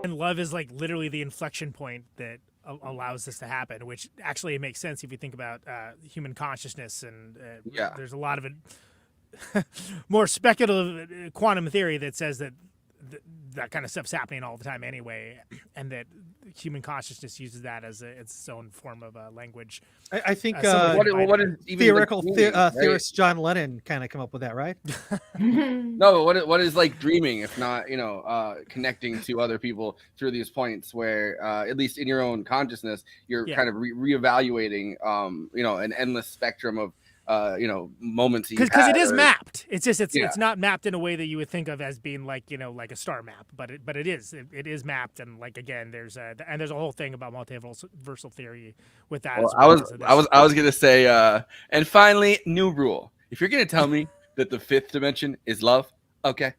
And love is like literally the inflection point that allows this to happen, which actually makes sense if you think about human consciousness. And there's a lot of it, more speculative quantum theory that says that that kind of stuff's happening all the time anyway, and that human consciousness uses that as its own form of language. I think what is theoretical dreaming, theorist John Lennon kind of come up with that, right? No, what is like dreaming if not, connecting to other people through these points where, at least in your own consciousness, you're kind of reevaluating, an endless spectrum of moments because it is mapped. It's just it's not mapped in a way that you would think of as being like like a star map, but it is mapped. And like again, there's a whole thing about multiversal theory with that. Well, as well. I was gonna say, and finally, new rule: if you're gonna tell me that the fifth dimension is love, okay.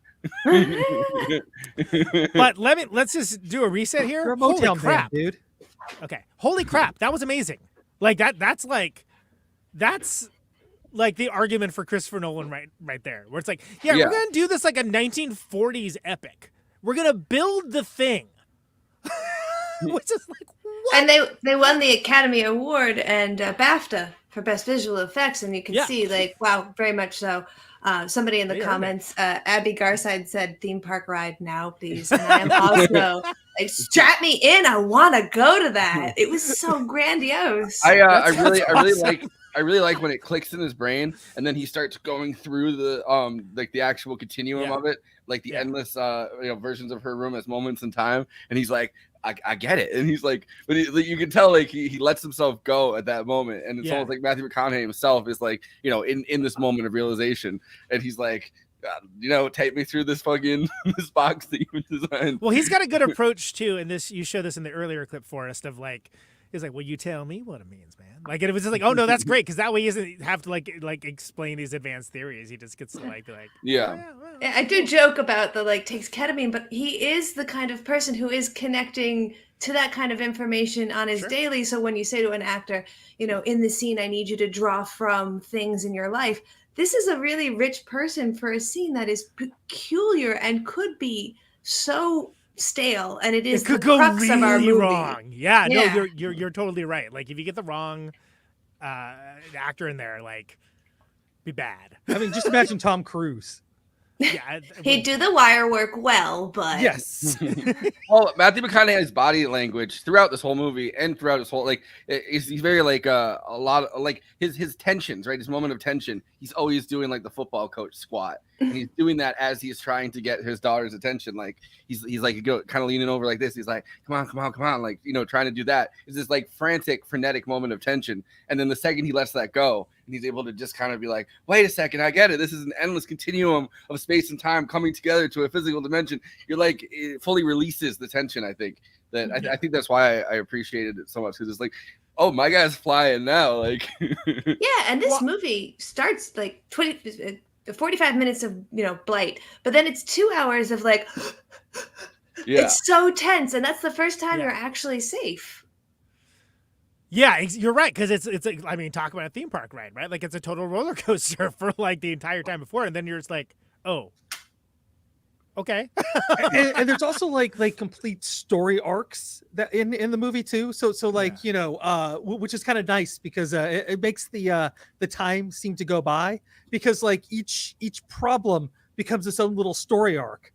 But let's just do a reset here. You're a Holy Motown crap, band, dude! Okay, holy crap, that was amazing. Like that's like the argument for Christopher Nolan right there, where it's like, we're gonna do this like a 1940s epic. We're gonna build the thing, which is like what? And they won the Academy Award and BAFTA for Best Visual Effects, and you can see like, wow, very much so. Somebody in the comments, Abby Garside said, "Theme park ride now, please." And I am also like, strap me in. I want to go to that. It was so grandiose. I really like when it clicks in his brain, and then he starts going through the like the actual continuum of it, like the endless versions of her room as moments in time, and he's like, I get it, and he's like, but you can tell like he lets himself go at that moment, and it's almost like Matthew McConaughey himself is like in this moment of realization, and he's like, take me through this fucking this box that you designed. Well, he's got a good approach too, and this you show this in the earlier clip, Forrest, of like. He's like, well, you tell me what it means, man. Like, and it was just like, oh no, that's great, because that way he doesn't have to like explain these advanced theories. He just gets to like, I do joke about the like takes ketamine, but he is the kind of person who is connecting to that kind of information on his daily. So when you say to an actor, in the scene, I need you to draw from things in your life. This is a really rich person for a scene that is peculiar and could be so stale, and it is the crux of our movie. Wrong. No, you're totally right. Like if you get the wrong actor in there, like be bad. I mean, just imagine Tom Cruise. Yeah, he'd do the wire work well, but yes. Well, Matthew McConaughey's body language throughout this whole movie and throughout his whole he's very like a lot of like his tensions, right? His moment of tension. He's always doing like the football coach squat, and he's doing that as he's trying to get his daughter's attention. Like he's like kind of leaning over like this. He's like, come on, like trying to do that. It's this like frantic, frenetic moment of tension, and then the second he lets that go, and he's able to just kind of be like, wait a second, I get it. This is an endless continuum of space and time coming together to a physical dimension. You're like, it fully releases the tension. I think that I think that's why I appreciated it so much, because it's like, oh, my guy's flying now. Like, and this movie starts like 45 minutes of blight, but then it's 2 hours of like, it's so tense, and that's the first time you're actually safe. Yeah, you're right, because it's like, I mean, talk about a theme park ride, right? Like it's a total roller coaster for like the entire time before, and then you're just like, oh, okay. and there's also like complete story arcs that in the movie too. So like which is kind of nice, because it makes the time seem to go by, because like each problem becomes its own little story arc,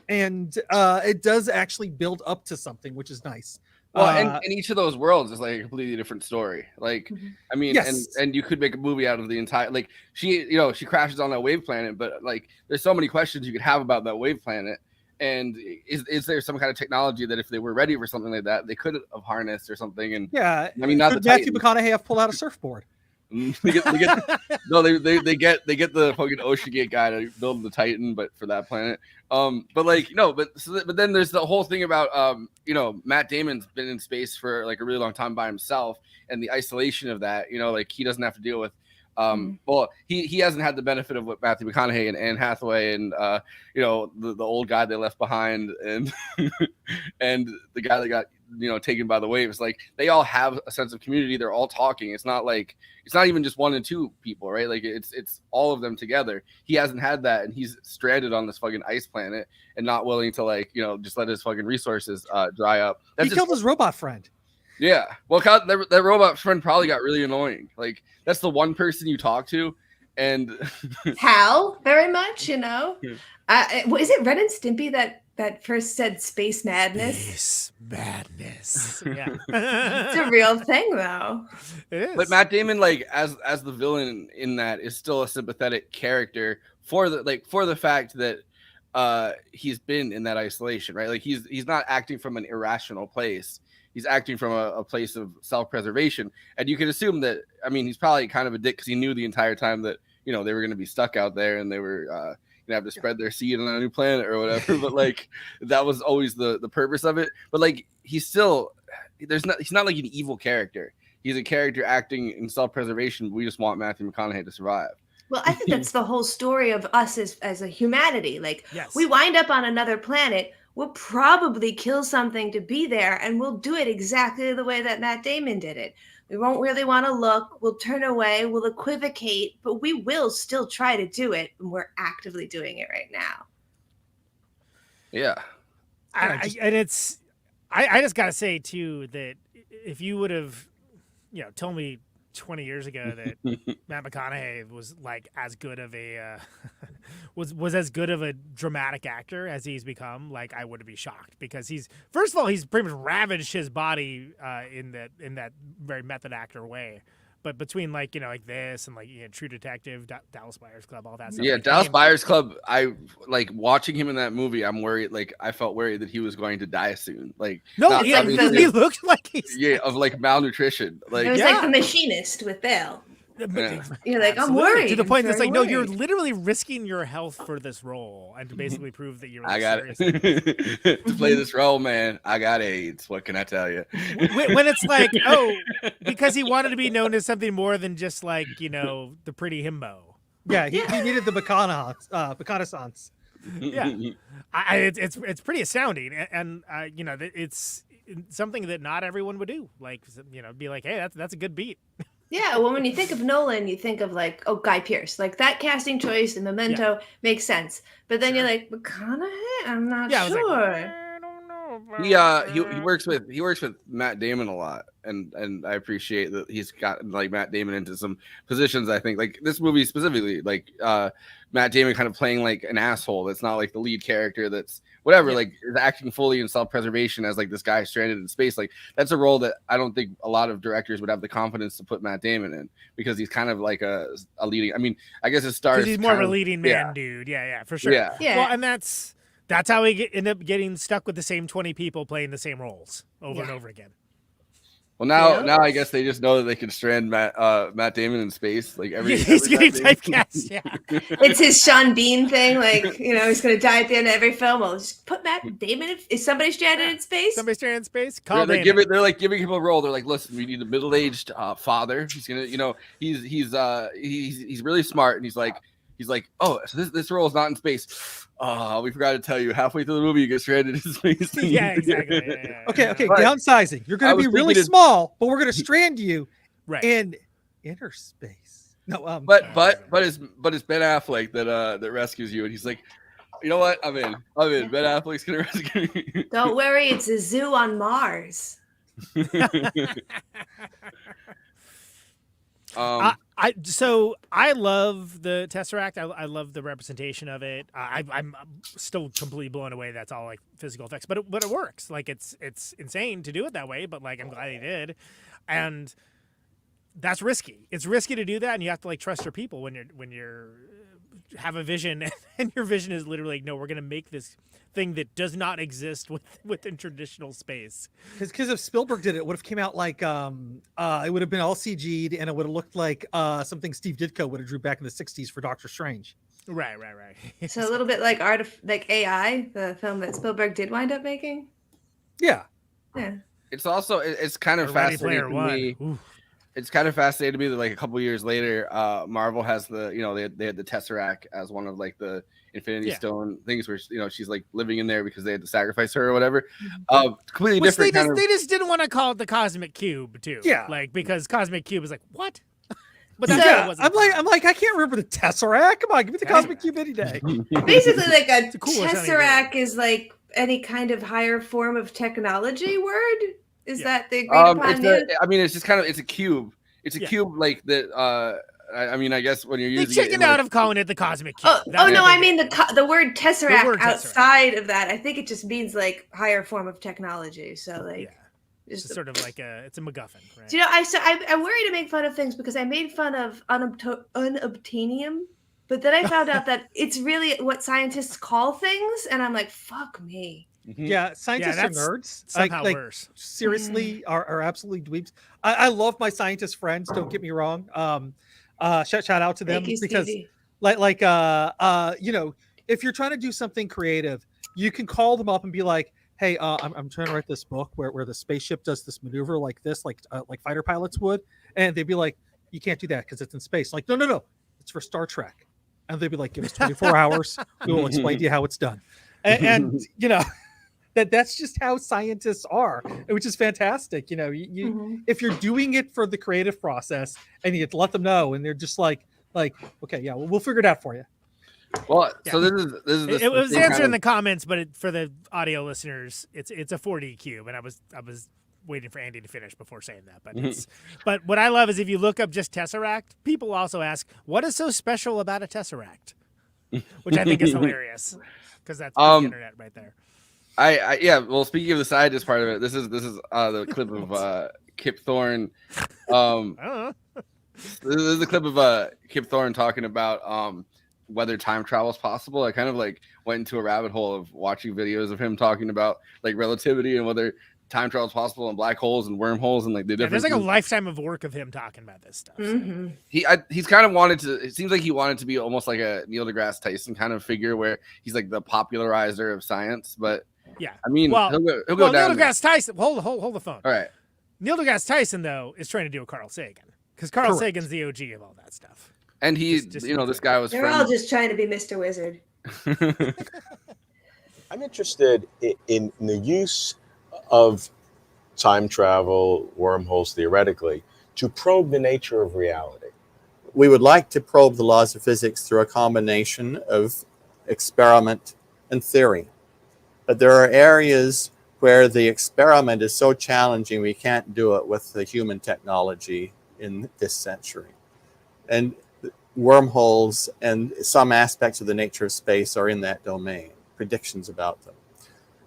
and it does actually build up to something, which is nice. Well, and each of those worlds is like a completely different story. Like, I mean, and you could make a movie out of the entire, like she crashes on that wave planet, but like there's so many questions you could have about that wave planet. And is there some kind of technology that if they were ready for something like that, they could have harnessed or something? And I mean, not could Matthew McConaughey have pulled out a surfboard? they get the fucking Ocean Gate guy to build the Titan, but for that planet. But then there's the whole thing about Matt Damon's been in space for like a really long time by himself, and the isolation of that. Like he doesn't have to deal with. Well, he hasn't had the benefit of what Matthew McConaughey and Anne Hathaway and the old guy they left behind, and and the guy that got taken by the waves. Like they all have a sense of community. They're all talking. It's not even just one and two people, right? Like it's all of them together. He hasn't had that, and he's stranded on this fucking ice planet and not willing to just let his fucking resources dry up. He killed his robot friend. Yeah. Well, that robot friend probably got really annoying. Like that's the one person you talk to, and Hal very much, Is it Ren and Stimpy that first said space madness? Space madness. Yeah. It's a real thing, though. It is. But Matt Damon, as the villain in that, is still a sympathetic character for the fact that he's been in that isolation, right? Like he's not acting from an irrational place. He's acting from a place of self-preservation. And you can assume that, he's probably kind of a dick because he knew the entire time that, they were going to be stuck out there and they were going to have to spread their seed on a new planet or whatever. But that was always the purpose of it. But he's not like an evil character. He's a character acting in self-preservation. We just want Matthew McConaughey to survive. Well, I think that's the whole story of us as a humanity. Yes. We wind up on another planet. We'll probably kill something to be there, and we'll do it exactly the way that Matt Damon did it. We won't really want to look. We'll turn away. We'll equivocate, but we will still try to do it, and we're actively doing it right now. Yeah. I just got to say, too, that if you would have, told me 20 years ago that Matt McConaughey was as good of a was as good of a dramatic actor as he's become, I wouldn't be shocked, because he's pretty much ravaged his body in that very method actor way. But between this and True Detective, Dallas Buyers Club, all that stuff. Yeah, Dallas Buyers Club. I watching him in that movie. I'm worried. I felt worried that he was going to die soon. He looked like he's of malnutrition. It was like The Machinist with Bale. Yeah. You're I'm worried. To the point that's no, you're literally risking your health for this role and to basically prove that you're. I got it. To play this role, man. I got AIDS. What can I tell you? When it's because he wanted to be known as something more than just the pretty himbo. Yeah, he needed the reconnaissance. Yeah, it's pretty astounding, and it's something that not everyone would do. Be hey, that's a good beat. Yeah, well, when you think of Nolan, you think of Guy Pearce. That casting choice in Memento makes sense. But then you're McConaughey? I'm not sure. I don't know. He works with Matt Damon a lot, and I appreciate that he's got Matt Damon into some positions. I think this movie specifically, Matt Damon kind of playing an asshole. That's not the lead character. That's whatever. Is acting fully in self-preservation as this guy stranded in space. That's a role that I don't think a lot of directors would have the confidence to put Matt Damon in, because he's kind of a leading. I guess it stars. He's more of a leading man, dude. Yeah, for sure. Yeah. Well, and that's how we end up getting stuck with the same 20 people playing the same roles over and over again. Well, now I guess they just know that they can strand Matt Damon in space. He's getting typecast. Yeah, it's his Sean Bean thing. He's going to die at the end of every film. Well, just put Matt Damon. Is somebody stranded in space? Somebody stranded in space. They're giving him a role. They're listen, we need a middle-aged father. He's gonna, he's really smart, and he's like, oh, so this role is not in space. Oh, we forgot to tell you. Halfway through the movie, you get stranded in space. Yeah, exactly. Yeah. Okay, downsizing. You're going to be really small, but we're going to strand you in inner space. No, but it's Ben Affleck that rescues you, and he's like, you know what? I'm in. Ben Affleck's going to rescue me. Don't worry, it's a zoo on Mars. I love the Tesseract. I love the representation of it. I'm still completely blown away. That's all physical effects, but it works. It's insane to do it that way, but I'm glad he did. And that's risky. It's risky to do that, and you have to trust your people when you're have a vision, and your vision is literally no, we're gonna make this thing that does not exist within traditional space. Because if Spielberg did it, would have came out it would have been all CG'd, and it would have looked like something Steve Ditko would have drew back in the '60s for Doctor Strange. Right. So a little bit like AI, the film that Spielberg did wind up making. Yeah. It's also it's kind of fascinating to me. it's kind of fascinating to me that like a couple years later, Marvel has the they had the Tesseract as one of like the Infinity Stone things where she's like living in there because they had to sacrifice her or whatever. Completely Which different. They just didn't want to call it the Cosmic Cube too. Yeah, like because Cosmic Cube is like what? But I'm like I can't remember the Tesseract. Come on, give me the Cosmic Cube any day. Basically, like a cooler Tesseract is like any kind of higher form of technology word. Is that the agreed upon? It's just kind of it's a cube. It's a cube like that. I guess when you're using they chickened out of calling it the Cosmic Cube. No, I mean the word Tesseract outside of that. I think it just means like higher form of technology. So like. It's sort of like it's a MacGuffin, right? Do you know, I worry to make fun of things because I made fun of unobtainium, but then I found out that it's really what scientists call things, and I'm like, fuck me. Yeah, scientists are nerds. Somehow worse. Seriously, are absolutely dweebs. I love my scientist friends. Don't get me wrong. Shout out to them because, if you're trying to do something creative, you can call them up and be like, hey, I'm trying to write this book where the spaceship does this maneuver like this, like fighter pilots would. And they'd be like, you can't do that because it's in space. Like, no. It's for Star Trek. And they'd be like, give us 24 hours. We will explain to you how it's done. And that's just how scientists are, which is fantastic. If you're doing it for the creative process and you let them know and they're just like, okay, yeah, we'll figure it out for you. Well, so this is it was answered in the comments, but for the audio listeners, it's a 4D cube, and I was waiting for Andy to finish before saying that. But but what I love is if you look up just Tesseract, people also ask, what is so special about a Tesseract? Which I think is hilarious because that's the internet right there. Well, speaking of the scientist part of it, this is the clip of Kip Thorne. This is the clip of Kip Thorne talking about whether time travel is possible. I kind of like went into a rabbit hole of watching videos of him talking about like relativity and whether time travel is possible and black holes and wormholes and like the difference. There's like a lifetime of work of him talking about this stuff. Mm-hmm. He's kind of wanted to. It seems like he wanted to be almost like a Neil deGrasse Tyson kind of figure where he's like the popularizer of science. But yeah, I mean, he'll go down. Neil deGrasse Tyson. Hold the phone. All right. Neil deGrasse Tyson though is trying to do a Carl Sagan because Carl Sagan's the OG of all that stuff. And he, this guy was. They're all just trying to be Mr. Wizard. I'm interested in the use of time travel, wormholes theoretically, to probe the nature of reality. We would like to probe the laws of physics through a combination of experiment and theory. But there are areas where the experiment is so challenging we can't do it with the human technology in this century. And wormholes and some aspects of the nature of space are in that domain, predictions about them.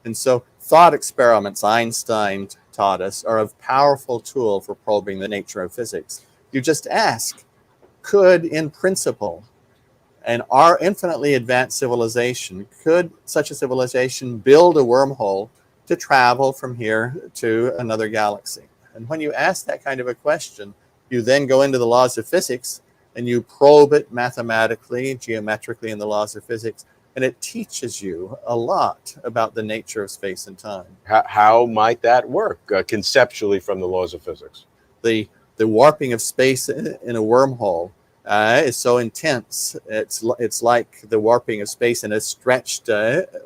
And so thought experiments, Einstein taught us, are a powerful tool for probing the nature of physics. You just ask, could, in principle, our infinitely advanced civilization, could such a civilization build a wormhole to travel from here to another galaxy? And when you ask that kind of a question, you then go into the laws of physics and you probe it mathematically, geometrically in the laws of physics, and it teaches you a lot about the nature of space and time. How might that work conceptually from the laws of physics? The warping of space in a wormhole is so intense. It's like the warping of space in a stretched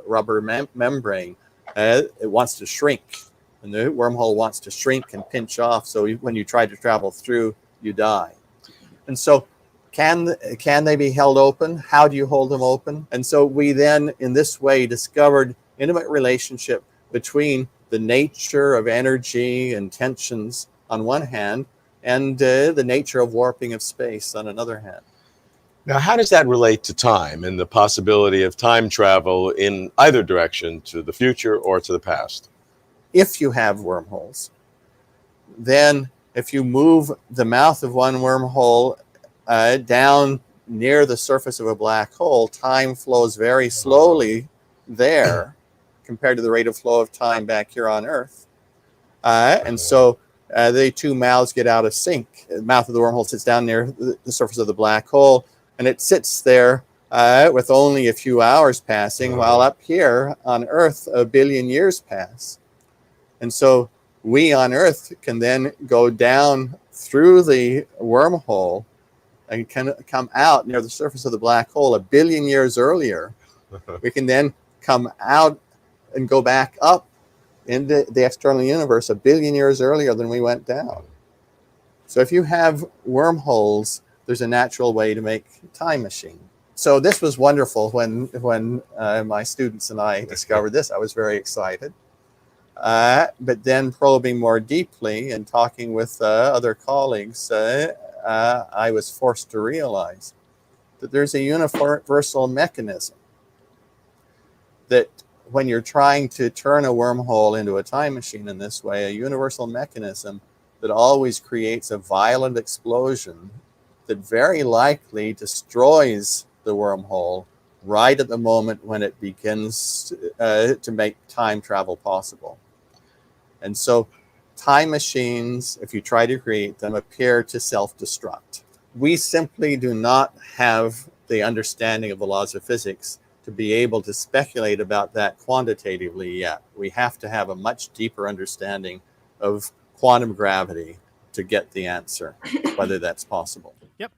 rubber membrane. It wants to shrink, and the wormhole wants to shrink and pinch off. So when you try to travel through, you die. And so can they be held open? How do you hold them open? And so we then, in this way, discovered intimate relationship between the nature of energy and tensions on one hand, and the nature of warping of space on another hand. Now, how does that relate to time and the possibility of time travel in either direction, to the future or to the past? If you have wormholes, then if you move the mouth of one wormhole down near the surface of a black hole, time flows very slowly there compared to the rate of flow of time back here on Earth. And so the two mouths get out of sync. The mouth of the wormhole sits down near the surface of the black hole, and it sits there with only a few hours passing, while up here on Earth, 1 billion years pass. And so we on Earth can then go down through the wormhole and can come out near the surface of the black hole 1 billion years earlier, we can then come out and go back up into the external universe 1 billion years earlier than we went down. So if you have wormholes, there's a natural way to make a time machine. So this was wonderful when my students and I discovered this. I was very excited. But then probing more deeply and talking with other colleagues, I was forced to realize that there's a universal mechanism that when you're trying to turn a wormhole into a time machine in this way, a universal mechanism that always creates a violent explosion that very likely destroys the wormhole right at the moment when it begins to make time travel possible. And so time machines, if you try to create them, appear to self-destruct. We simply do not have the understanding of the laws of physics to be able to speculate about that quantitatively yet. We have to have a much deeper understanding of quantum gravity to get the answer, whether that's possible. Yep.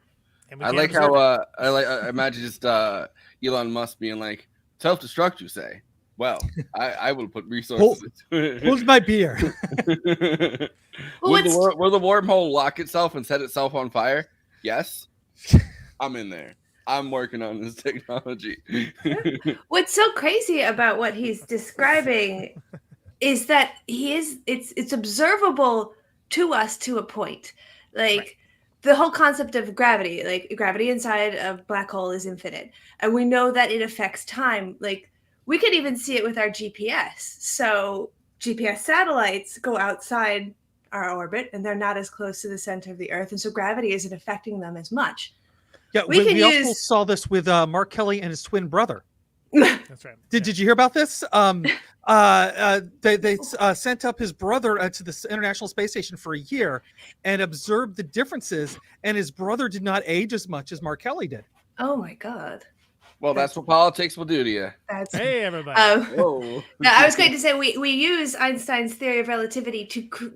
And I like how I imagine just Elon Musk being like, self-destruct, you say? Well, I will put resources into it. Hold my beer. Will the wormhole lock itself and set itself on fire? Yes. I'm in there. I'm working on this technology. What's so crazy about what he's describing is that it's observable to us to a point. Like right. The whole concept of gravity, like gravity inside a black hole is infinite. And we know that it affects time. Like we could even see it with our GPS. So GPS satellites go outside our orbit and they're not as close to the center of the Earth. And so gravity isn't affecting them as much. Yeah, we also saw this with Mark Kelly and his twin brother. That's right. Did you hear about this? They sent up his brother to the International Space Station for a year and observed the differences, and his brother did not age as much as Mark Kelly did. Oh my God. Well, that's what politics will do to you. Hey, everybody. Whoa. No, I was going to say we use Einstein's theory of relativity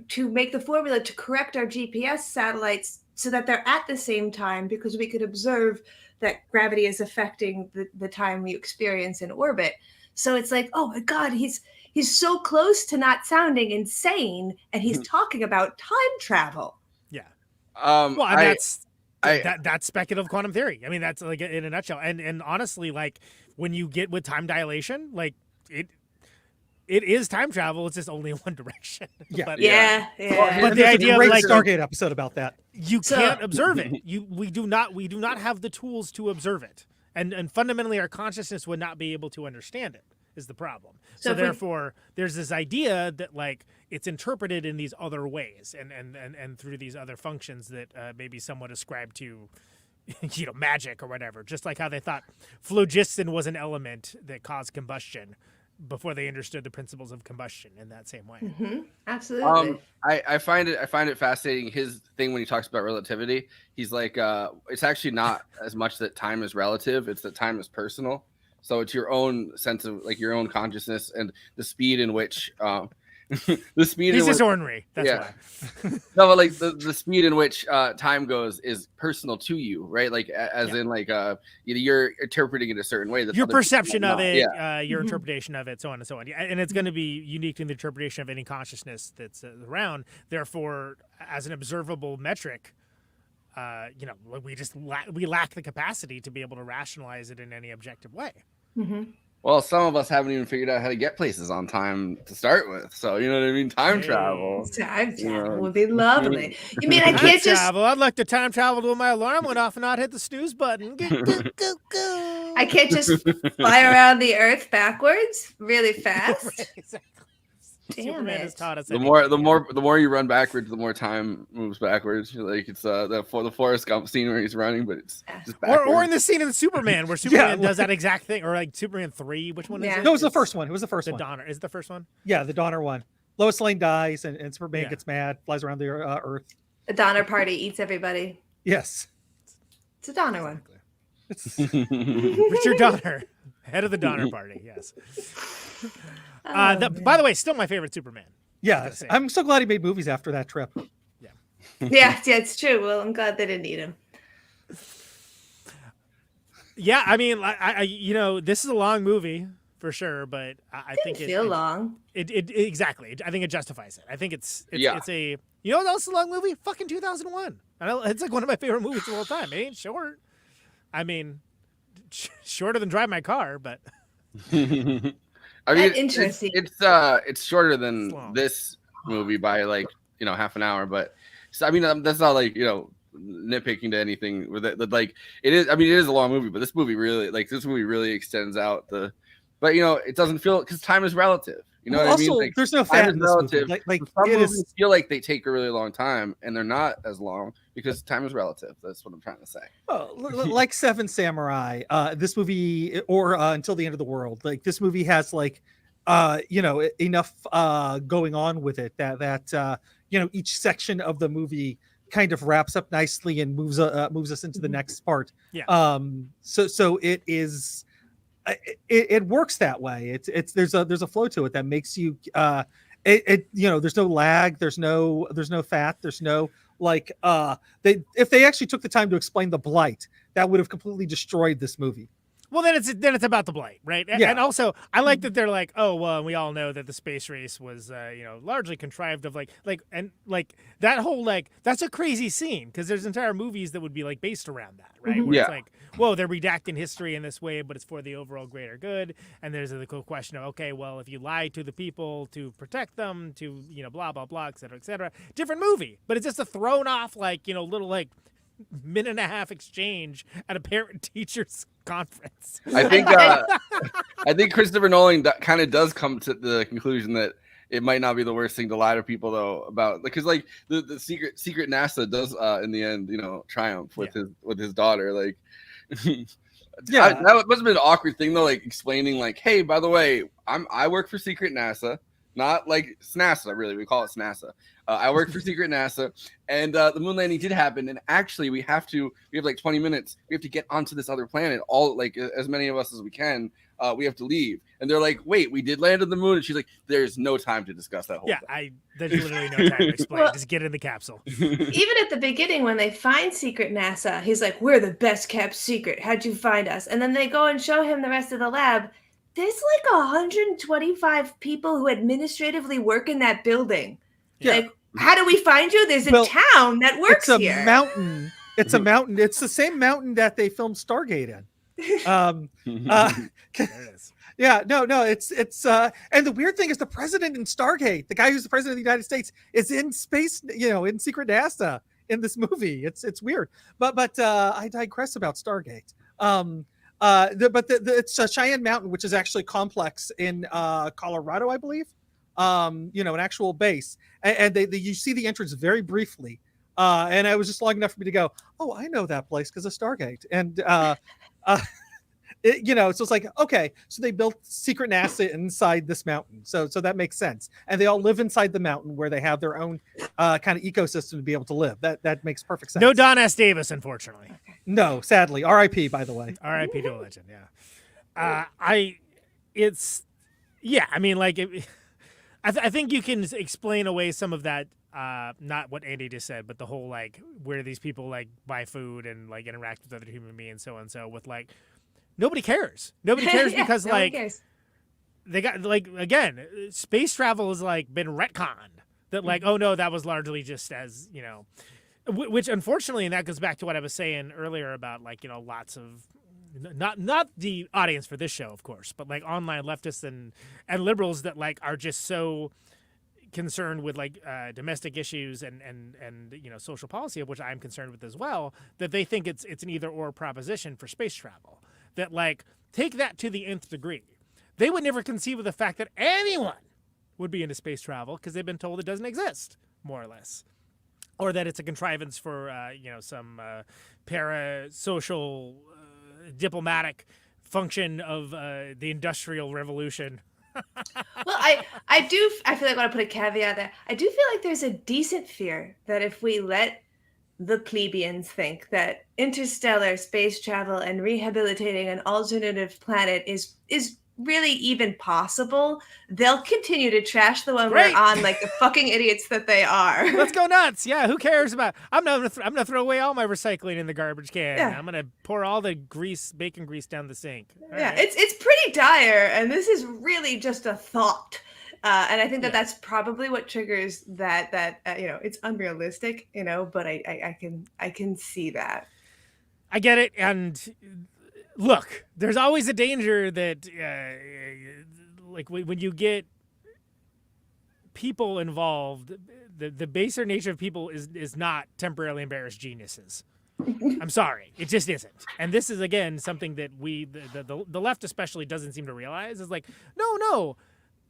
to make the formula to correct our GPS satellites so that they're at the same time, because we could observe that gravity is affecting the time we experience in orbit. So it's like, oh my God, he's so close to not sounding insane, and he's talking about time travel. Yeah. Well, that's speculative quantum theory. I mean, that's like in a nutshell. And honestly, like when you get with time dilation, like it is time travel. It's just only in one direction. Yeah. But, Yeah. But the idea of great like Stargate episode about that. You can't observe it. We do not have the tools to observe it. And fundamentally our consciousness would not be able to understand it is the problem. So therefore there's this idea that like it's interpreted in these other ways and through these other functions that maybe somewhat ascribe to magic or whatever. Just like how they thought phlogiston was an element that caused combustion before they understood the principles of combustion in that same way. Mm-hmm. Absolutely. I find it fascinating. His thing when he talks about relativity, he's like, it's actually not as much that time is relative; it's that time is personal. So it's your own sense of like your own consciousness and the speed in which He's just ornery. That's why. No, but like the speed in which time goes is personal to you, right? Like as in like you're interpreting it a certain way. Your perception of it, your interpretation of it, so on and so on. Yeah, and it's going to be unique in the interpretation of any consciousness that's around. Therefore, as an observable metric, we lack the capacity to be able to rationalize it in any objective way. Mm-hmm. Well, some of us haven't even figured out how to get places on time to start with. So, you know what I mean? Time travel. Time travel would be lovely. You mean I can't just... travel? I'd like to time travel to when my alarm went off and not hit the snooze button. Go. I can't just fly around the Earth backwards really fast? Right, exactly. Damn Superman it. has taught us the more you run backwards, the more time moves backwards. Like it's the Forrest Gump scene where he's running, but it's just backwards. Or in the scene in Superman where Superman does that exact thing, or like Superman 3. Which one is it? No, it was the first one. It was the first one. Donner. Is it the first one? Yeah, the Donner one. Lois Lane dies, and Superman gets mad, flies around the Earth. The Donner Party eats everybody. Yes. It's a Donner one. It's Richard Donner, head of the Donner Party. Yes. By the way, still my favorite Superman. Yeah, I'm so glad he made movies after that trip. Yeah. Yeah, it's true. Well, I'm glad they didn't eat him. Yeah, I mean, this is a long movie for sure, but I think Didn't feel long. It exactly. I think it justifies it. I think it's Yeah. it's a what else is a long movie? Fucking 2001. I know it's like one of my favorite movies of all time. It ain't short. I mean, shorter than Drive My Car, but I mean, interesting. it's shorter than long. this movie by like half an hour, but so, I mean that's not like nitpicking to anything with it. Like it is. I mean, it is a long movie, but this movie really extends out the. But it doesn't feel because time is relative. You know what I mean? Like, there's no fat in this movie. Like some it movies is. feel like they take a really long time, and they're not as long because time is relative. That's what I'm trying to say. Well, like Seven Samurai, this movie, or Until the End of the World, like this movie has like, enough going on with it that each section of the movie kind of wraps up nicely and moves us into the next part. Yeah. So it is. It works that way. There's a flow to it that makes you there's no lag, there's no fat, there's no like if they actually took the time to explain the blight, that would have completely destroyed this movie. Well, then it's about the blight, right? Yeah. And also, I like that they're like, oh, well, we all know that the space race was, largely contrived of that whole that's a crazy scene because there's entire movies that would be like based around that, right? Where Yeah. it's like, whoa, they're redacting history in this way, but it's for the overall greater good. And there's the cool question of, okay, well, if you lie to the people to protect them, to blah blah blah, et cetera, different movie, but it's just a thrown off little minute and a half exchange at a parent teachers conference. I think Christopher Nolan kind of does come to the conclusion that it might not be the worst thing to lie to people though about because like the secret NASA does in the end triumph with his daughter like Yeah, that must have been an awkward thing though, like explaining like, hey, by the way, I work for secret NASA, not like SNASA, really. We call it SNASA. I work for secret NASA, and the moon landing did happen. And actually, we have like 20 minutes. We have to get onto this other planet. All like as many of us as we can. We have to leave. And they're like, wait, we did land on the moon. And she's like, there's no time to discuss that whole thing. There's literally no time to explain. Just get in the capsule. Even at the beginning, when they find secret NASA, he's like, we're the best kept secret. How'd you find us? And then they go and show him the rest of the lab. There's like 125 people who administratively work in that building. Yeah. Like, how do we find you? There's a town that works here. It's a mountain. It's a mountain. It's the same mountain that they filmed Stargate in. There it is. Yeah, no, it's and the weird thing is the president in Stargate, the guy who's the president of the United States, is in space, in secret NASA in this movie. It's weird, but I digress about Stargate. It's a Cheyenne Mountain, which is actually complex in Colorado, I believe. An actual base, and you see the entrance very briefly. And it was just long enough for me to go, oh, I know that place because of Stargate. And so it's like, okay, so they built secret NASA inside this mountain, so that makes sense. And they all live inside the mountain where they have their own kind of ecosystem to be able to live. That makes perfect sense. No Don S. Davis, unfortunately. No, sadly. R.I.P. By the way. R.I.P. to a legend. Yeah. I mean, like, I think you can explain away some of that. Not what Andy just said, but the whole like where these people like buy food and like interact with other human beings, so and so. With like, nobody cares. Nobody cares because like cares. They got like again, space travel has like been retconned. That like, oh no, that was largely just as which unfortunately, and that goes back to what I was saying earlier about like lots of. Not the audience for this show, of course, but like online leftists and liberals that like are just so concerned with like domestic issues and social policy, of which I'm concerned with as well, that they think it's an either or proposition for space travel. That like take that to the nth degree. They would never conceive of the fact that anyone would be into space travel because they've been told it doesn't exist, more or less. Or that it's a contrivance for some parasocial diplomatic function of the Industrial Revolution. Well, I feel like I want to put a caveat there. I do feel like there's a decent fear that if we let the plebeians think that interstellar space travel and rehabilitating an alternative planet is really even possible, they'll continue to trash the one Great. we're on like the fucking idiots that they are. Let's go nuts. Yeah, who cares about? I'm gonna throw away all my recycling in the garbage can. Yeah. I'm gonna pour all the bacon grease down the sink. All right. It's pretty dire, and this is really just a thought. And I think that that's probably what triggers that it's unrealistic, but I can see that. I get it, and look, there's always a danger that like when you get people involved, the baser nature of people is not temporarily embarrassed geniuses. I'm sorry, it just isn't. And this is again something that the left especially doesn't seem to realize is like, no,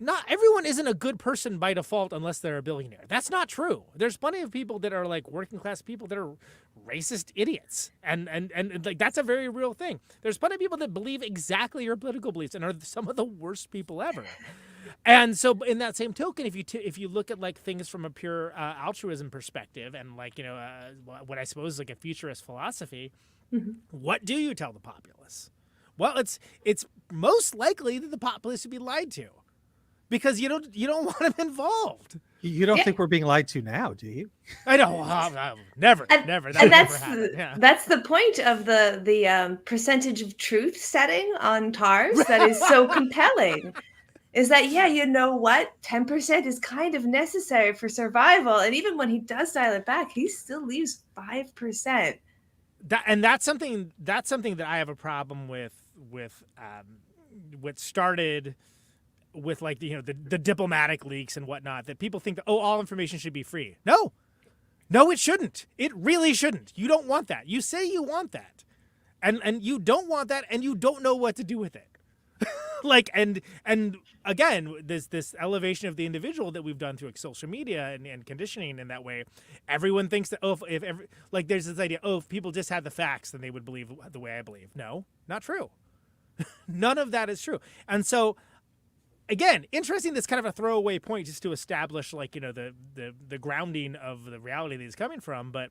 not everyone isn't a good person by default unless they're a billionaire. That's not true. There's plenty of people that are like working class people that are racist idiots, and like that's a very real thing. There's plenty of people that believe exactly your political beliefs and are some of the worst people ever. And so, in that same token, if you look at like things from a pure altruism perspective, and like what I suppose is like a futurist philosophy, what do you tell the populace? Well, it's most likely that the populace would be lied to, because you don't want them involved. You don't think we're being lied to now, do you? I know, never. And that's the point of the percentage of truth setting on TARS that is so compelling. Is that, you know what? 10% is kind of necessary for survival. And even when he does dial it back, he still leaves 5%. That's something that I have a problem with what started with like the diplomatic leaks and whatnot, that people think that, all information should be free. No, it shouldn't. It really shouldn't. You don't want that. You say you want that, and you don't want that, and you don't know what to do with it. Like, and again, this elevation of the individual that we've done through social media and conditioning in that way, everyone thinks that, like there's this idea, if people just had the facts, then they would believe the way I believe. No, not true. None of that is true. And so, again, interesting, this kind of a throwaway point just to establish like, the grounding of the reality that he's coming from, but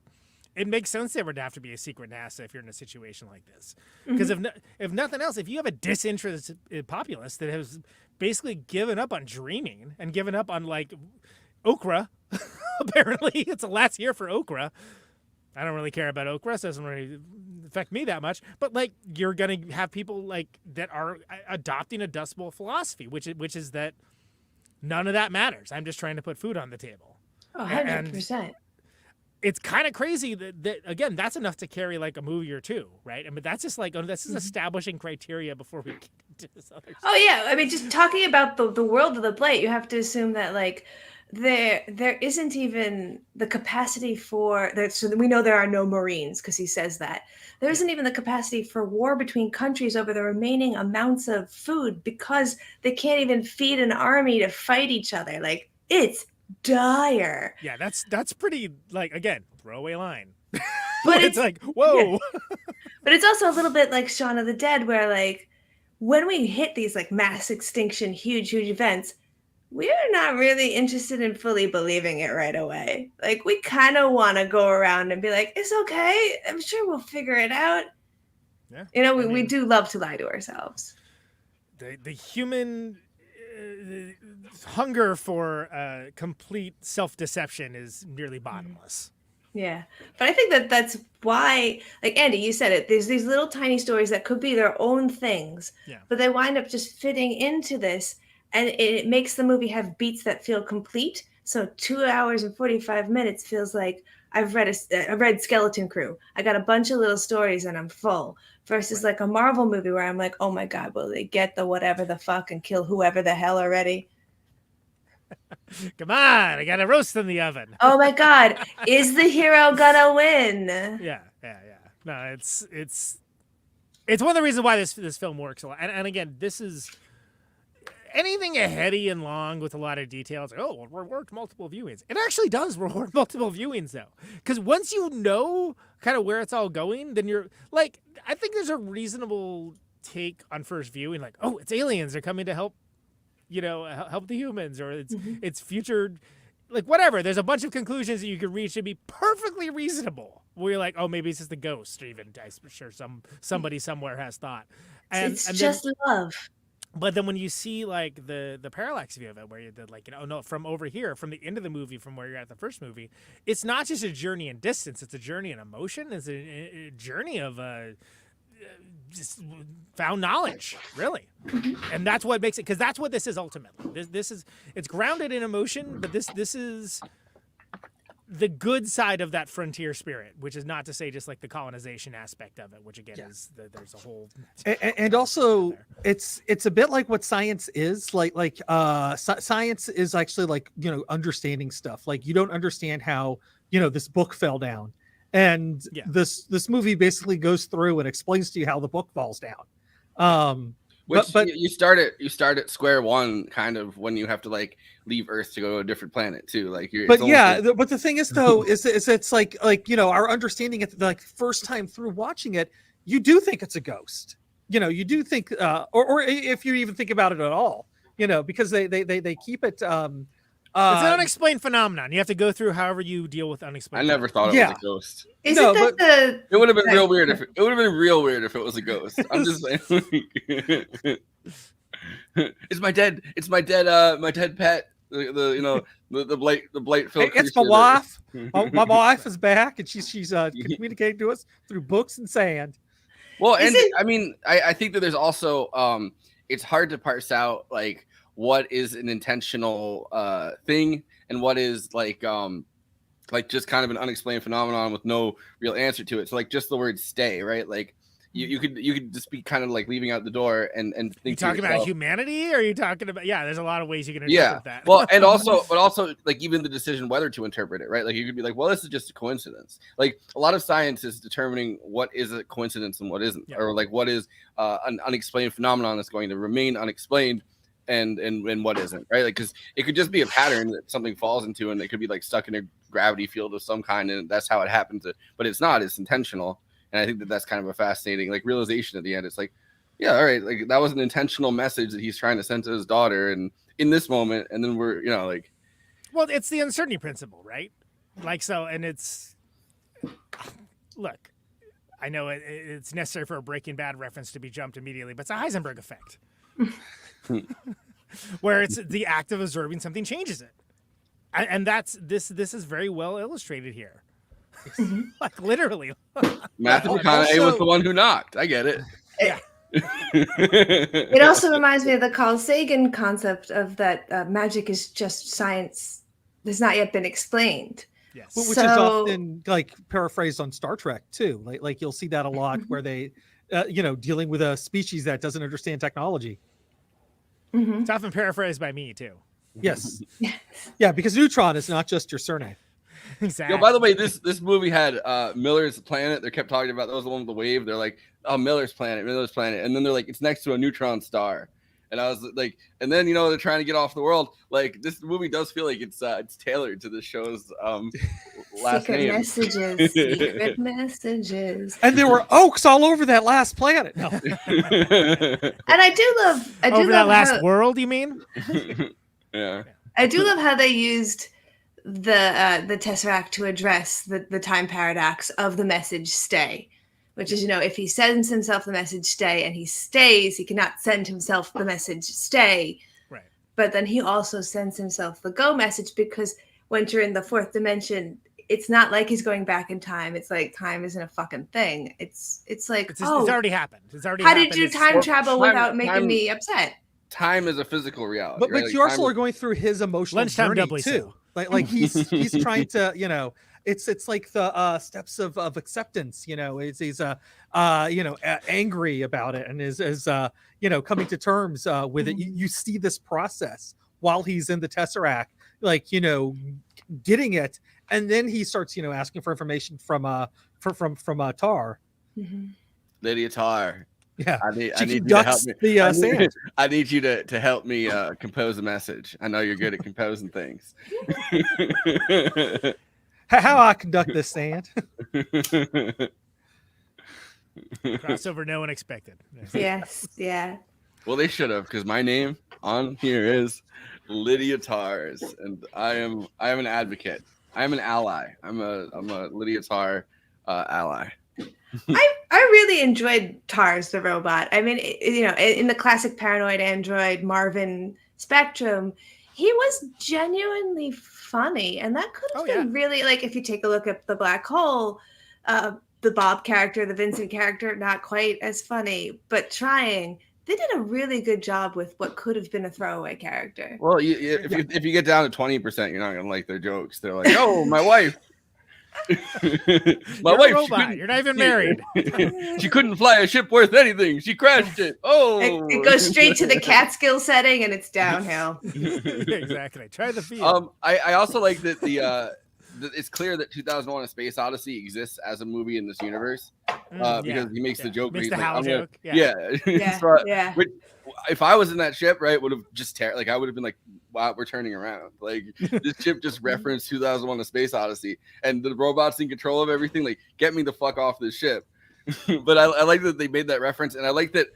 it makes sense there would have to be a secret NASA if you're in a situation like this. Because if nothing else, if you have a disinterested populace that has basically given up on dreaming and given up on like okra, apparently it's the last year for okra. I don't really care about okra, so it doesn't really affect me that much. But like, you're gonna have people like that are adopting a Dust Bowl philosophy, which is that none of that matters. I'm just trying to put food on the table. 100%. It's kind of crazy that again, that's enough to carry like a movie or two, right? I mean, that's just like, this is establishing criteria before we get into this other stuff. Oh yeah, I mean, just talking about the world of the plate, you have to assume that like there isn't even the capacity for there. So we know there are no Marines because he says that there isn't even the capacity for war between countries over the remaining amounts of food, because they can't even feed an army to fight each other. Like, it's dire. Yeah, that's pretty, like, again, throwaway line. But it's like, whoa. Yeah. But it's also a little bit like Shaun of the Dead, where like when we hit these like mass extinction, huge events, we're not really interested in fully believing it right away. Like, we kind of want to go around and be like, it's okay, I'm sure we'll figure it out. Yeah, we do love to lie to ourselves. The human hunger for complete self-deception is nearly bottomless. Yeah, but I think that's why, like Andy, you said it, there's these little tiny stories that could be their own things, but they wind up just fitting into this, and it makes the movie have beats that feel complete. So 2 hours and 45 minutes feels like I read Skeleton Crew. I got a bunch of little stories and I'm full. Versus like a Marvel movie where I'm like, oh my God, will they get the whatever the fuck and kill whoever the hell already? Come on, I got a roast in the oven. Oh my God, is the hero gonna win? Yeah. No, it's one of the reasons why this film works a lot. And again, this is anything heady and long with a lot of details. Oh, we're worked multiple viewings. It actually does reward multiple viewings though, because once you know kind of where it's all going, then you're like, I think there's a reasonable take on first viewing, like, oh, it's aliens, they're coming to help, help the humans, or it's future, like whatever. There's a bunch of conclusions that you could reach to be perfectly reasonable. Where you're like, oh, maybe it's just a ghost, or even I'm sure somebody somewhere has thought. And it's and just then, love. But then when you see like the parallax view of it, where you're like, no, from over here, from the end of the movie, from where you're at the first movie, it's not just a journey in distance; it's a journey in emotion. It's a journey of just found knowledge, really, and that's what makes it. Because that's what this is ultimately. This is it's grounded in emotion, but this is the good side of that frontier spirit, which is not to say just like the colonization aspect of it, which again is there's a whole and also it's a bit like what science is like science is actually like understanding stuff. Like you don't understand how this book fell down, and this movie basically goes through and explains to you how the book falls down. But you start at square one, kind of, when you have to like leave Earth to go to a different planet too. Like you're. But but the thing is though, is it's like our understanding at the like first time through watching it, you do think it's a ghost. You do think, or if you even think about it at all, because they keep it. It's an unexplained phenomenon. You have to go through however you deal with unexplained. I never thought it was a ghost. It would have been real weird if it was a ghost. I'm just saying. It's my dead pet. The blight Phil. It's my wife. My wife is back, and she's communicating to us through books and sand. Well, and I think that there's also it's hard to parse out like what is an intentional thing and what is like just kind of an unexplained phenomenon with no real answer to it. So like just the word stay, right? Like you could just be kind of like leaving out the door and think you talking about humanity, or are you talking about there's a lot of ways you can interpret that. Well, and also like even the decision whether to interpret it, right? Like you could be like, well, this is just a coincidence. Like a lot of science is determining what is a coincidence and what isn't, or like what is an unexplained phenomenon that's going to remain unexplained and what isn't, right? Like because it could just be a pattern that something falls into, and it could be like stuck in a gravity field of some kind, and that's how it happens. But it's not. It's intentional. And I think that that's kind of a fascinating like realization at the end. It's like, yeah, all right, like that was an intentional message that he's trying to send to his daughter, and in this moment, and then we're like, well, it's the uncertainty principle, right? Like so, and it's look, I know it's necessary for a Breaking Bad reference to be jumped immediately, but it's a Heisenberg effect, where it's the act of absorbing something changes it, and that's this is very well illustrated here. Like literally. Matthew McConaughey was the one who knocked. I get it. Yeah. It also reminds me of the Carl Sagan concept of that magic is just science that's not yet been explained. Yes. Which is often like paraphrased on Star Trek too. Like you'll see that a lot where they, dealing with a species that doesn't understand technology. It's often paraphrased by me too. Yes. Yeah, because Neutron is not just your surname. Exactly. By the way, this movie had Miller's Planet. They kept talking about that was the one with the wave. They're like, oh, Miller's Planet, and then they're like, it's next to a neutron star, and I was like, and then they're trying to get off the world. Like this movie does feel like it's tailored to the show's last name. Secret messages. And there were oaks all over that last planet. No. And I do love that last world. You mean? Yeah. I do love how they used the Tesseract to address the time paradox of the message stay, which is, if he sends himself the message stay and he stays, he cannot send himself the message stay. Right. But then he also sends himself the go message, because once you're in the fourth dimension, it's not like he's going back in time. It's like time isn't a fucking thing. It's like, it's already happened. It's already how happened. did you time travel without making me upset? Time is a physical reality. But right? you also are going through his emotional journey too. So. Like he's trying to, it's like the steps of acceptance. He's angry about it and is coming to terms with it. You see this process while he's in the Tesseract, like getting it, and then he starts asking for information from Tar. Lydia Tar. Yeah, I need you to help me. I need you to help me compose a message. I know you're good at composing things. How I conduct this, sand? Crossover no one expected. Yes, yeah. Well, they should have, because my name on here is Lydia Tars, and I am an advocate. I am an ally. I'm a Lydia Tar ally. I really enjoyed Tars the robot. I mean, in the classic paranoid android Marvin spectrum, he was genuinely funny, and that could have been really, like, if you take a look at the Black Hole, the Bob character, the Vincent character, not quite as funny, but trying. They did a really good job with what could have been a throwaway character. Well, if you get down to 20%, you're not gonna like their jokes. They're like, "Oh, my wife, my wife, a robot. You're not even married. She couldn't fly a ship worth anything. She crashed it. Oh, it goes straight to the Catskill setting, and it's downhill." Exactly. Try the field. I also like that it's clear that 2001: A Space Odyssey exists as a movie in this universe because he makes the joke. Makes the Hal joke. Yeah. Which, if I was in that ship, right, would have just I would have been like, wow, we're turning around. Like, this ship just referenced 2001: A Space Odyssey, and the robots in control of everything. Like, get me the fuck off this ship. But I like that they made that reference, and I like that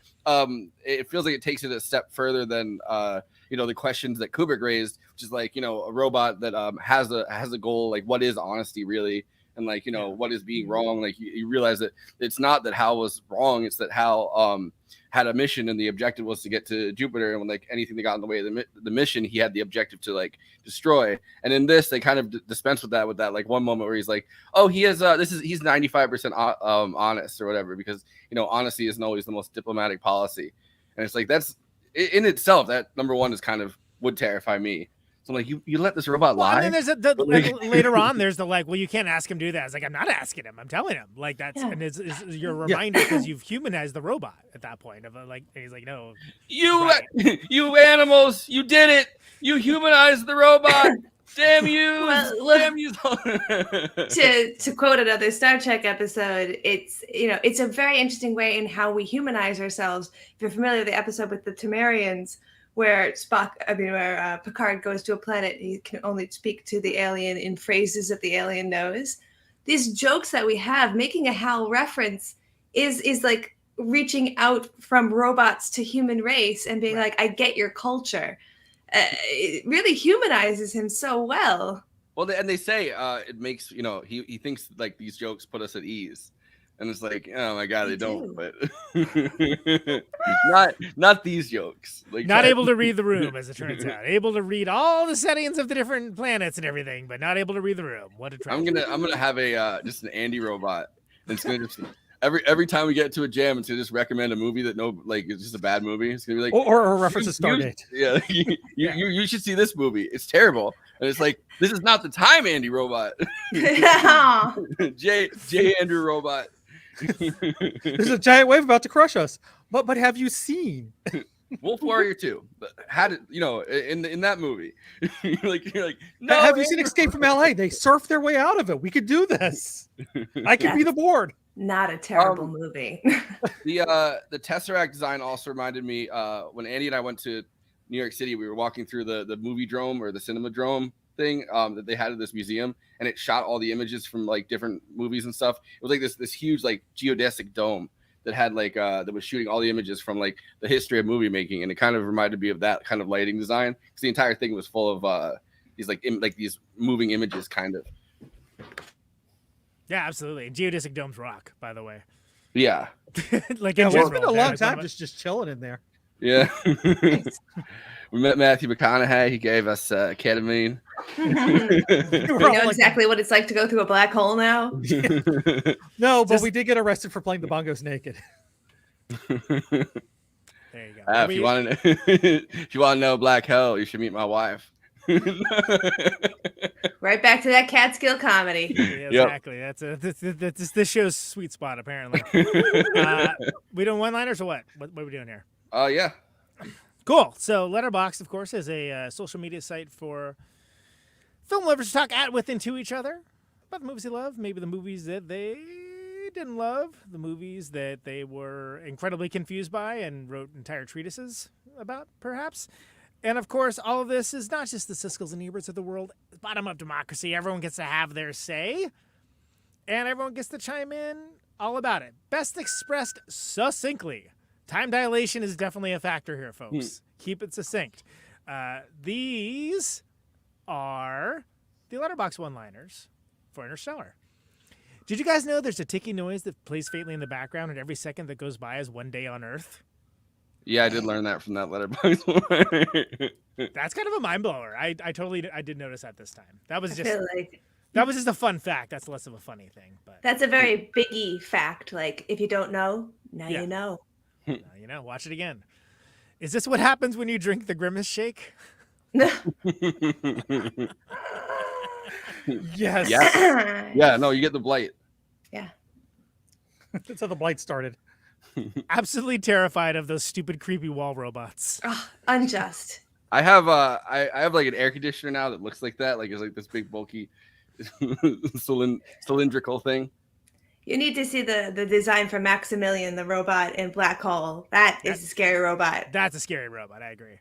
it feels like it takes it a step further than the questions that Kubrick raised, which is like, a robot that has a goal, like what is honesty really, and like, what is being wrong. Like you realize that it's not that Hal was wrong, it's that Hal had a mission, and the objective was to get to Jupiter, and when like anything that got in the way of the mission, he had the objective to like destroy. And in this, they kind of dispense with that like one moment where he's like, oh, he has he's 95% honest or whatever, because honesty isn't always the most diplomatic policy. And it's like, that's in itself, that number one is kind of would terrify me. So I'm like, you let this robot lie? And then there's later on, there's the like, well, you can't ask him to do that. It's like, I'm not asking him. I'm telling him. Like, that's and it's your reminder, because you've humanized the robot at that point. Of like, he's like, no, you animals, you did it. You humanized the robot. Damn you! Damn you! to quote another Star Trek episode, it's a very interesting way in how we humanize ourselves. If you're familiar with the episode with the Temerians, where Picard goes to a planet, he can only speak to the alien in phrases that the alien knows. These jokes that we have, making a Hal reference, is like reaching out from robots to human race and being like, I get your culture. It really humanizes him so well. Well, and they say it makes, he thinks like these jokes put us at ease. And it's like, oh my God, they don't. But not these jokes. Like, not able to read the room, as it turns out. Able to read all the settings of the different planets and everything, but not able to read the room. What a tragedy. I'm gonna have just an Andy robot. It's gonna just every time we get to a jam, it's gonna just recommend a movie that it's just a bad movie. It's gonna be like, or a reference to Stargate. You should see this movie. It's terrible. And it's like, this is not the time, Andy robot. J Andrew robot. There's a giant wave about to crush us. But have you seen Wolf Warrior 2? Had it, in that movie. you're like, no. Have you seen Escape from LA? They surf their way out of it. We could do this. I could be the board. Not a terrible movie. The Tesseract design also reminded me when Andy and I went to New York City, we were walking through the movie drome or the cinema drome thing that they had at this museum, and it shot all the images from like different movies and stuff. It was like this huge like geodesic dome that had like that was shooting all the images from like the history of movie making, and it kind of reminded me of that kind of lighting design, because the entire thing was full of these these moving images, kind of. Yeah, absolutely. Geodesic domes rock, by the way. Yeah. Like, it's been a long time just chilling in there. Yeah. We met Matthew McConaughey. He gave us ketamine. We know exactly what it's like to go through a black hole now. No, but we did get arrested for playing the bongos naked. There you go. If you want to know black hole, you should meet my wife. Right back to that Catskill comedy. Yeah, exactly. Yep. That's this show's sweet spot, apparently. We doing one-liners or what? What are we doing here? Yeah. Cool. So Letterboxd, of course, is a social media site for film lovers to talk at, with, and to each other about the movies they love, maybe the movies that they didn't love, the movies that they were incredibly confused by and wrote entire treatises about, perhaps. And, of course, all of this is not just the Siskel's and Eberts of the world. It's bottom-up democracy. Everyone gets to have their say, and everyone gets to chime in all about it. Best expressed succinctly. Time dilation is definitely a factor here, folks. Keep it succinct. These are the Letterboxd one-liners for Interstellar. Did you guys know there's a ticking noise that plays faintly in the background, and every second that goes by is one day on Earth? Yeah, I did learn that from that letterbox. That's kind of a mind blower. I did notice that this time. That was I just feel like that was just a fun fact. That's less of a funny thing, but that's a very biggie fact. Like, if you don't know, now Yeah. you know. you know, watch it again. Is this what happens when you drink the Grimace shake? Yes. Yeah. Yeah, no, you get the blight. Yeah. That's how the blight started. Absolutely terrified of those stupid, creepy wall robots. Oh, unjust. I have I have like an air conditioner now that looks like that. Like it's like this big bulky cylindrical thing. You need to see the design for Maximilian, the robot in Black Hole. That is a scary robot. That's a scary robot. I agree.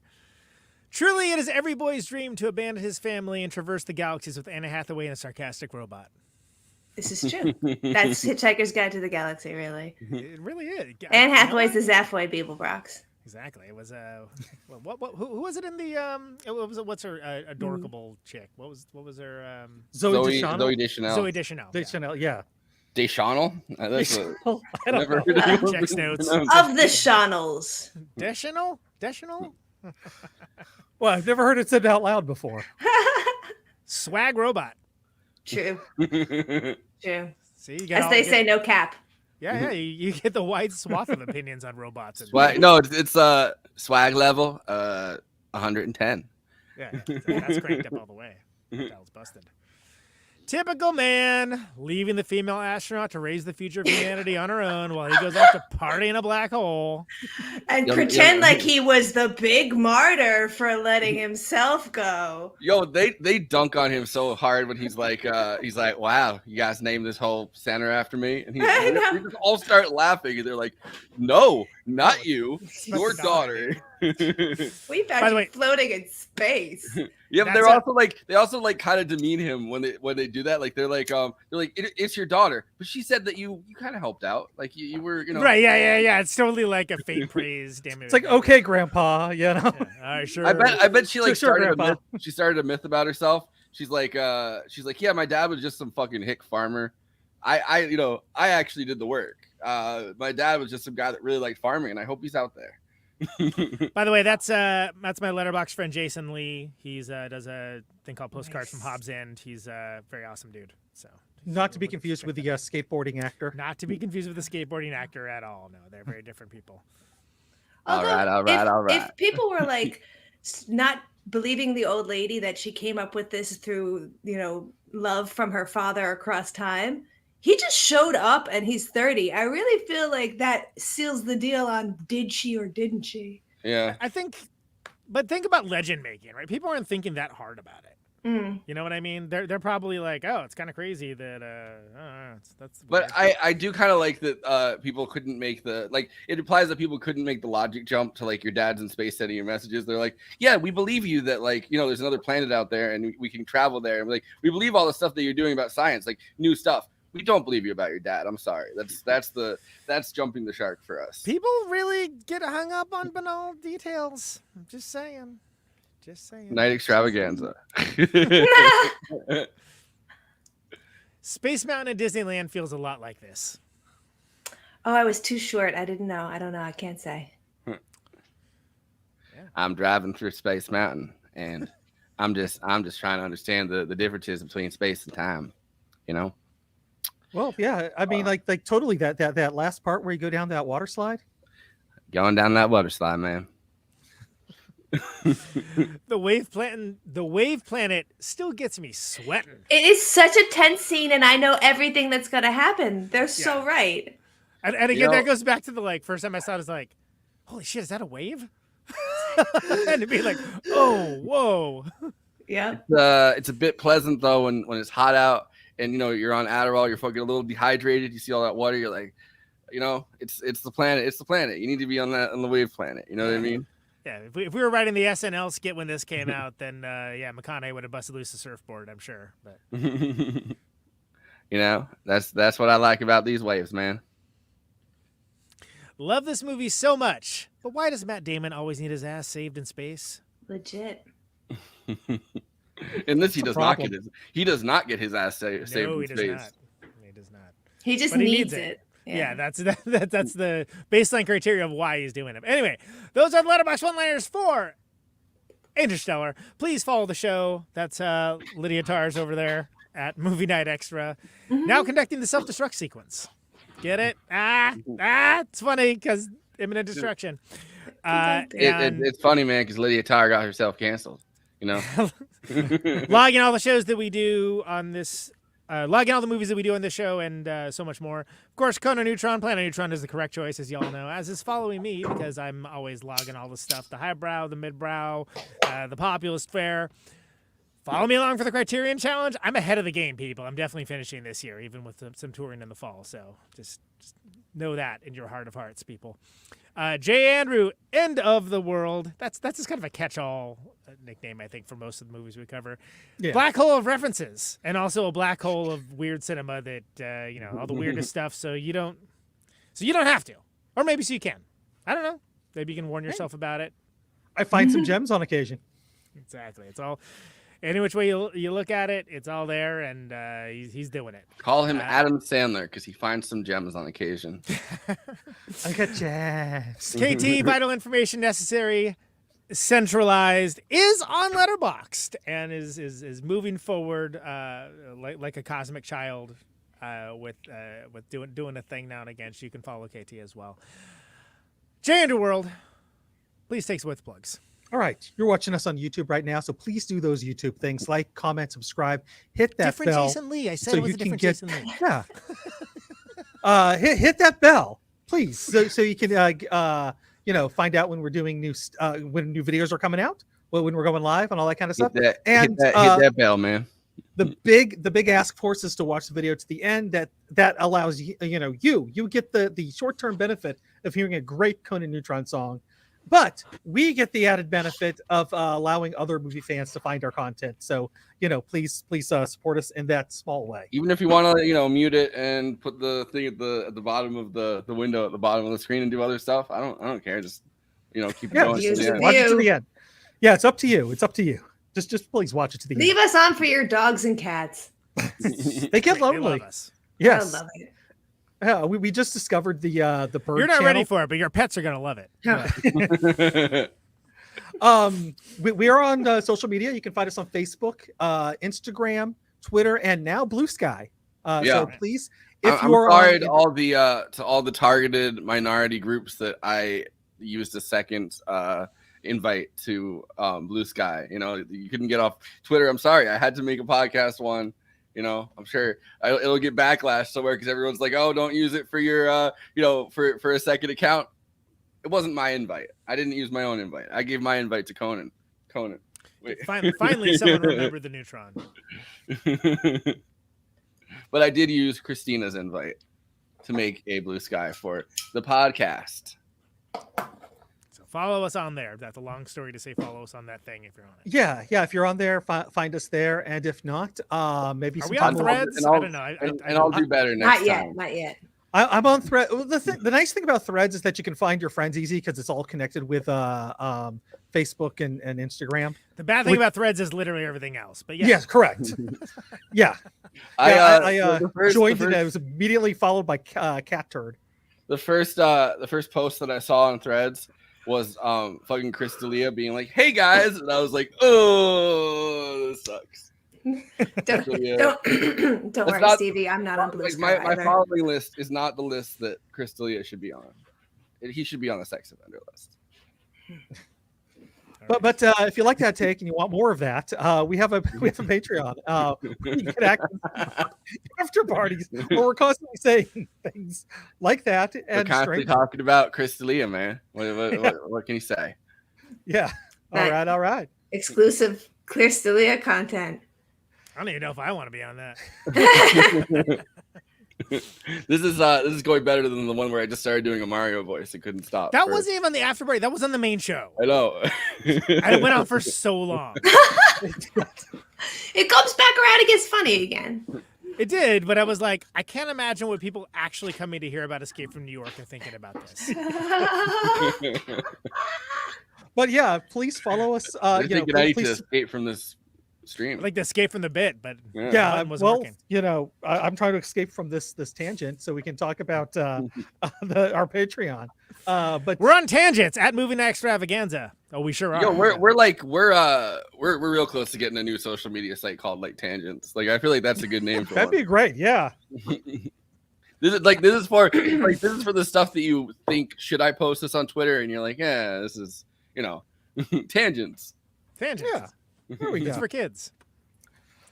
Truly, it is every boy's dream to abandon his family and traverse the galaxies with Anna Hathaway and a sarcastic robot. This is true. That's Hitchhiker's Guide to the Galaxy, really. It really is. Anne Hathaway's the Zathway Beeblebrox. Exactly. It was who was it in the what was it, what's her adorable chick? What was her Zoe Deschanel. Zoe Deschanel. Zoe Deschanel. Deschanel, yeah. Deschanel? That's I I've don't never know. heard anyone Checks notes. pronounce Of the Shonels. Deschanel? Deschanel? Well, I've never heard it said out loud before. Swag robot. True. it. True. See, you got As they say, no cap. Yeah, you get the wide swath of opinions on robots. And, Swag, no, it's swag level 110. Yeah, that's cranked up all the way. Dial's busted. Typical man, leaving the female astronaut to raise the future of humanity on her own while he goes off to party in a black hole. And Yeah, pretend yeah. like he was the big martyr for letting himself go. Yo, they dunk on him so hard when he's like, wow, you guys named this whole center after me, and I know. we just all start laughing, and they're like, no, not you, Not your the daughter. We By found the you way- floating in space. Yeah, but That's they also kind of demean him when they do that. Like they're like it's your daughter, but she said that you kind of helped out, like you were Right, yeah. It's totally like a fake praise. Damn it. It's like, okay, Grandpa, you know. Yeah, all right, sure. I bet she like Sure, started a Grandpa. myth. She started a myth about herself. She's like, yeah, my dad was just some fucking hick farmer. I actually did the work. My dad was just some guy that really liked farming, and I hope he's out there. By the way, that's my letterbox friend Jason Lee. He's does a thing called Postcards from Hobbs End. He's a very awesome dude. So Not to be confused with the skateboarding actor. not to be confused with the skateboarding actor at all. No, they're very different people. All right. If people were like not believing the old lady that she came up with this through, love from her father across time, he just showed up and he's 30. I really feel like that seals the deal on did she or didn't she? Yeah. I think, but think about legend making, right? People aren't thinking that hard about it. Mm. You know what I mean? They're probably like, oh, it's kind of crazy that that's. But weird. I do kind of like that people couldn't make it implies that people couldn't make the logic jump to like your dad's in space sending your messages. They're like, yeah, we believe you that there's another planet out there and we can travel there. And like, we believe all the stuff that you're doing about science, like new stuff. We don't believe you about your dad. I'm sorry. That's jumping the shark for us. People really get hung up on banal details. I'm just saying. Night extravaganza. Space Mountain at Disneyland feels a lot like this. Oh, I was too short. I didn't know. I don't know. I can't say. I'm driving through Space Mountain, and I'm just trying to understand the differences between space and time. Well, yeah. I mean, like totally that last part where you go down that water slide. Going down that water slide, man. The wave planet still gets me sweating. It is such a tense scene, and I know everything that's going to happen. They're so right. And again, that goes back to the first time I saw it, was like, holy shit, is that a wave? And to be like, oh, whoa. Yeah. It's a bit pleasant though when it's hot out and you're on Adderall, you're fucking a little dehydrated. You see all that water, you're like, it's the planet. It's the planet. You need to be on the wave planet. You know what I mean? Yeah, if we were writing the SNL skit when this came out, then McConaughey would have busted loose the surfboard, I'm sure. But that's what I like about these waves, man. Love this movie so much, but why does Matt Damon always need his ass saved in space? Legit. In this, he That's does a not get his ass saved No, in he does space. not. He does not. He just but he needs needs it. Yeah, that's the baseline criteria of why he's doing it. Anyway, those are the Letterboxd one-liners for Interstellar. Please follow the show. That's Lydia Tars over there at Movie Night Extra. Now conducting the self-destruct sequence. Get it? It's funny because imminent destruction. It's funny, man, because Lydia Tar got herself canceled. You know, logging all the shows that we do on this. Logging all the movies that we do on this show and so much more. Of course, Conan Neutron, Planet Neutron is the correct choice, as y'all know, as is following me because I'm always logging all the stuff, the highbrow, the midbrow, the populist fare. Follow me along for the Criterion Challenge. I'm ahead of the game, people. I'm definitely finishing this year, even with some touring in the fall. So just know that in your heart of hearts, people. J. Andrew, End of the World. That's just kind of a catch-all nickname, I think, for most of the movies we cover. Yeah. Black hole of references, and also a black hole of weird cinema that all the weirdest stuff. So you don't have to, or maybe so you can. I don't know. Maybe you can warn yourself about it. I find some gems on occasion. Exactly. It's all. Any which way you look at it, it's all there, and he's doing it. Call him Adam Sandler because he finds some gems on occasion. I got gems. KT, vital information necessary, centralized, is on Letterboxd and is moving forward like a cosmic child with doing a thing now and again. So you can follow KT as well. J. Underworld, please take some with plugs. All right, you're watching us on YouTube right now, so please do those YouTube things: like, comment, subscribe, hit that different bell. Jason Lee. I said so it was a different Jason Lee. Yeah. Hit that bell, please, so you can find out when we're doing when new videos are coming out, when we're going live, and all that kind of stuff. Hit that bell, man. The big ask for us is to watch the video to the end. That allows you get the short-term benefit of hearing a great Conan Neutron song. But we get the added benefit of allowing other movie fans to find our content. So, please support us in that small way. Even if you want to, mute it and put the thing at the bottom of the window at the bottom of the screen and do other stuff, I don't care. Just keep it going. Watch it to the end. Yeah, it's up to you. It's up to you. Just please watch it to the end. Leave us on for your dogs and cats. They get lonely. They love us. Yes. I love it. Yeah, we just discovered the bird. You're not channel. ready for it, but your pets are gonna love it. We are on social media. You can find us on Facebook, Instagram, Twitter, and now Blue Sky. So please, if I'm sorry to all the targeted minority groups that I used a second invite to Blue Sky. You couldn't get off Twitter. I'm sorry. I had to make a podcast one. I'm sure it'll get backlash somewhere because everyone's like, "Oh, don't use it for your, for a second account." It wasn't my invite. I didn't use my own invite. I gave my invite to Conan. Wait. Finally, someone remembered the Neutron. But I did use Christina's invite to make a Blue Sky for the podcast. Follow us on there. That's a long story to say follow us on that thing if you're on it. Yeah. If you're on there, find us there. And if not, maybe are we on Threads? I don't know. I'll do better next time. Not yet. I'm on Thread. The nice thing about Threads is that you can find your friends easy because it's all connected with Facebook and Instagram. The bad thing about Threads is literally everything else. But yes, correct. Yeah. I joined and I was immediately followed by Cat Turd. The first post that I saw on Threads was fucking Chris D'Elia being like, "Hey guys," and I was like, "Oh, this sucks." Don't worry, Stevie. I'm not on Blue Sky. My following list is not the list that Chris D'Elia should be on. He should be on the sex offender list. But if you like that take and you want more of that, we have a Patreon. You can access after parties where we're constantly saying things like that. And we're constantly talking about Chris D'Elia, man. What can you say? Yeah. All right. Exclusive Chris D'Elia content. I don't even know if I want to be on that. This is going better than the one where I just started doing a Mario voice and couldn't stop. That wasn't even on the after party. That was on the main show. I know. And it went on for so long. It comes back around. It gets funny again. It did, but I was like, I can't imagine what people actually coming to hear about Escape from New York are thinking about this. But yeah, please follow us. I need to escape from this stream. Like the escape from the bit, but Yeah, button wasn't well, working. you know, I'm trying to escape from this tangent so we can talk about our Patreon. But We're on tangents at Movie Night Extravaganza. Oh, we sure are. Yo, we're real close to getting a new social media site called like Tangents. Like I feel like that's a good name for that'd one. be great. Yeah. This is for the stuff that you think, should I post this on Twitter? And you're like, yeah, this is, tangents. Tangents. Yeah. There we It's go. for kids.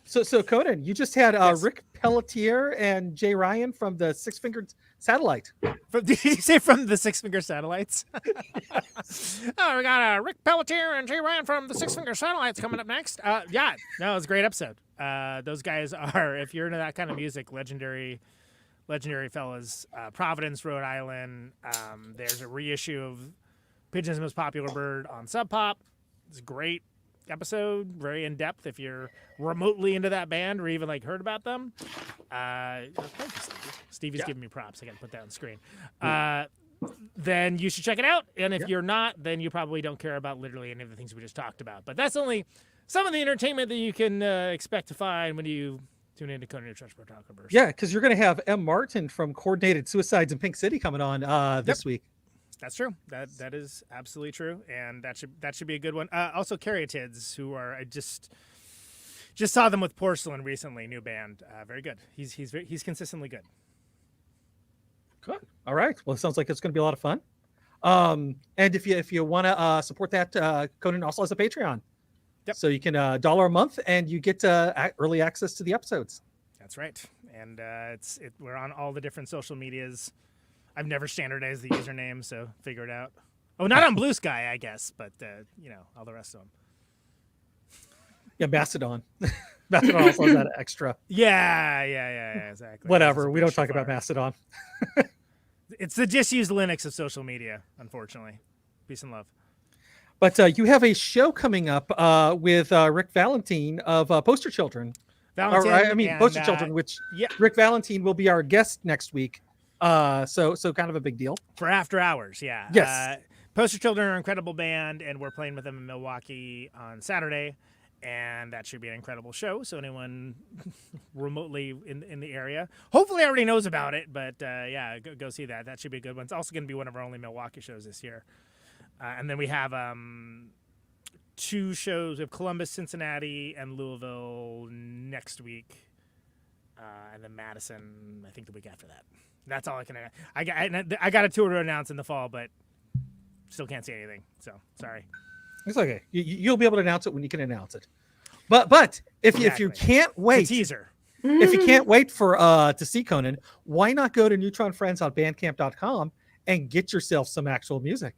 So Conan, you just had Yes. Rick Pelletier and Jay Ryan from the Six Fingered Satellite. Did you say from the Six Finger Satellites? Oh, we got Rick Pelletier and Jay Ryan from the Six Finger Satellites coming up next. Yeah, no, it was a great episode. Those guys are, if you're into that kind of music, legendary fellas. Providence, Rhode Island. There's a reissue of Pigeon's Most Popular Bird on Sub Pop. It's a great episode, very in depth. If you're remotely into that band or even like heard about them, thank you, Stevie. Stevie's giving me props. I got to put that on the screen. Then you should check it out. And if you're not, then you probably don't care about literally any of the things we just talked about. But that's only some of the entertainment that you can expect to find when you tune into Conan the Trash Photographer. Yeah, because you're going to have M. Martin from Coordinated Suicides in Pink City coming on this week. That's true. That is absolutely true, and that should be a good one. Also, Caryatids, who are I just saw them with Porcelain recently, new band. Very good. He's consistently good. Good. All right. Well, it sounds like it's going to be a lot of fun. And if you want to support that, Conan also has a Patreon. Yep. So you can $1 a month, and you get early access to the episodes. That's right. And we're on all the different social medias. I've never standardized the username, so figure it out. Oh, not on Blue Sky, I guess, but all the rest of them. Yeah, Mastodon. Mastodon also has that extra. Yeah, exactly. Whatever. We don't talk about Mastodon. It's the disused Linux of social media, unfortunately. Peace and love. But you have a show coming up with Rick Valentine of Poster Children. Poster Children, which Rick Valentine will be our guest next week. So kind of a big deal. For After Hours, yeah. Yes. Poster Children are an incredible band, and we're playing with them in Milwaukee on Saturday, and that should be an incredible show. So anyone remotely in the area, hopefully already knows about it, but go see that. That should be a good one. It's also going to be one of our only Milwaukee shows this year. And then we have 2 shows. We have Columbus, Cincinnati, and Louisville next week, and then Madison, I think, the week after that. That's all I can. I got a tour to announce in the fall, but still can't say anything. So sorry. It's okay. You'll be able to announce it when you can announce it. But if you can't wait, it's a teaser. If you can't wait for to see Conan, why not go to Neutron Friends on Bandcamp.com and get yourself some actual music?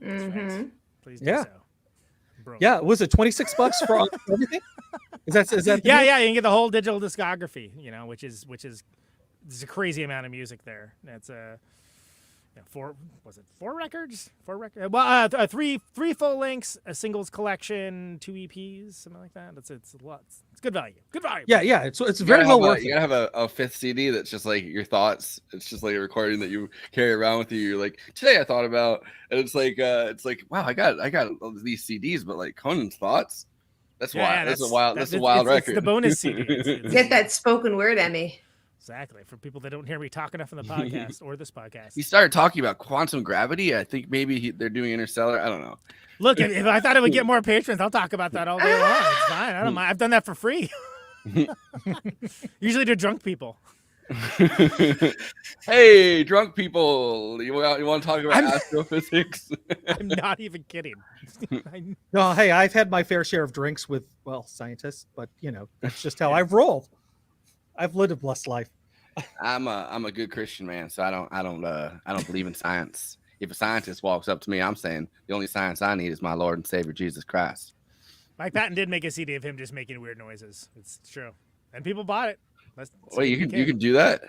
Mm-hmm. Please do so. Bro. Yeah, was it $26 for everything? Is that yeah, you can get the whole digital discography, which is there's a crazy amount of music there. That's 4 records? 4 records? Well, 3 full lengths, a singles collection, 2 EPs, something like that. It's a lot. It's good value. Good value. Yeah. It's very well worth it. You gotta have a 5th CD that's just like your thoughts. It's just like a recording that you carry around with you. You're like, today I thought about, and it's like wow, I got all these CDs, but like Conan's thoughts. That's wild. That's a wild record. It's the bonus CD. Get that spoken word, Emmy. Exactly. For people that don't hear me talk enough on the podcast or this podcast. He started talking about quantum gravity. I think maybe they're doing Interstellar. I don't know. Look, if I thought it would get more patrons, I'll talk about that all day long. It's fine. I don't mind. I've done that for free. Usually to drunk people. Hey, drunk people. You want to talk about astrophysics? I'm not even kidding. No, hey, I've had my fair share of drinks with, scientists, but, that's just how I've rolled. I've lived a blessed life. I'm a good Christian man, so I don't believe in science. If a scientist walks up to me, I'm saying the only science I need is my Lord and Savior Jesus Christ. Mike Patton did make a CD of him just making weird noises. It's true, and people bought it. Wait, you can do that?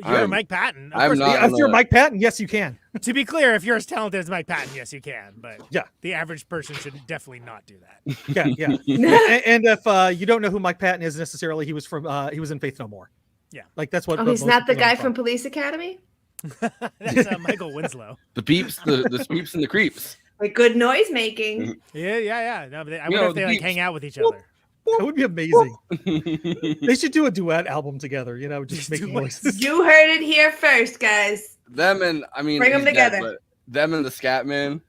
You're Mike Patton. If you're Mike Patton, yes, you can. To be clear, if you're as talented as Mike Patton, yes, you can. But yeah, the average person should definitely not do that. Yeah. And if you don't know who Mike Patton is necessarily, he was in Faith No More. Yeah, like that's what. Oh, he's not the guy from Police Academy. That's Michael Winslow. The peeps, the sweeps, and the creeps. Like good noise making. Yeah. No, but I wonder if they hang out with each other. That would be amazing. They should do a duet album together, just making voices. You heard it here first, guys. Them and I mean, Bring them he's together. but them and the Scatman.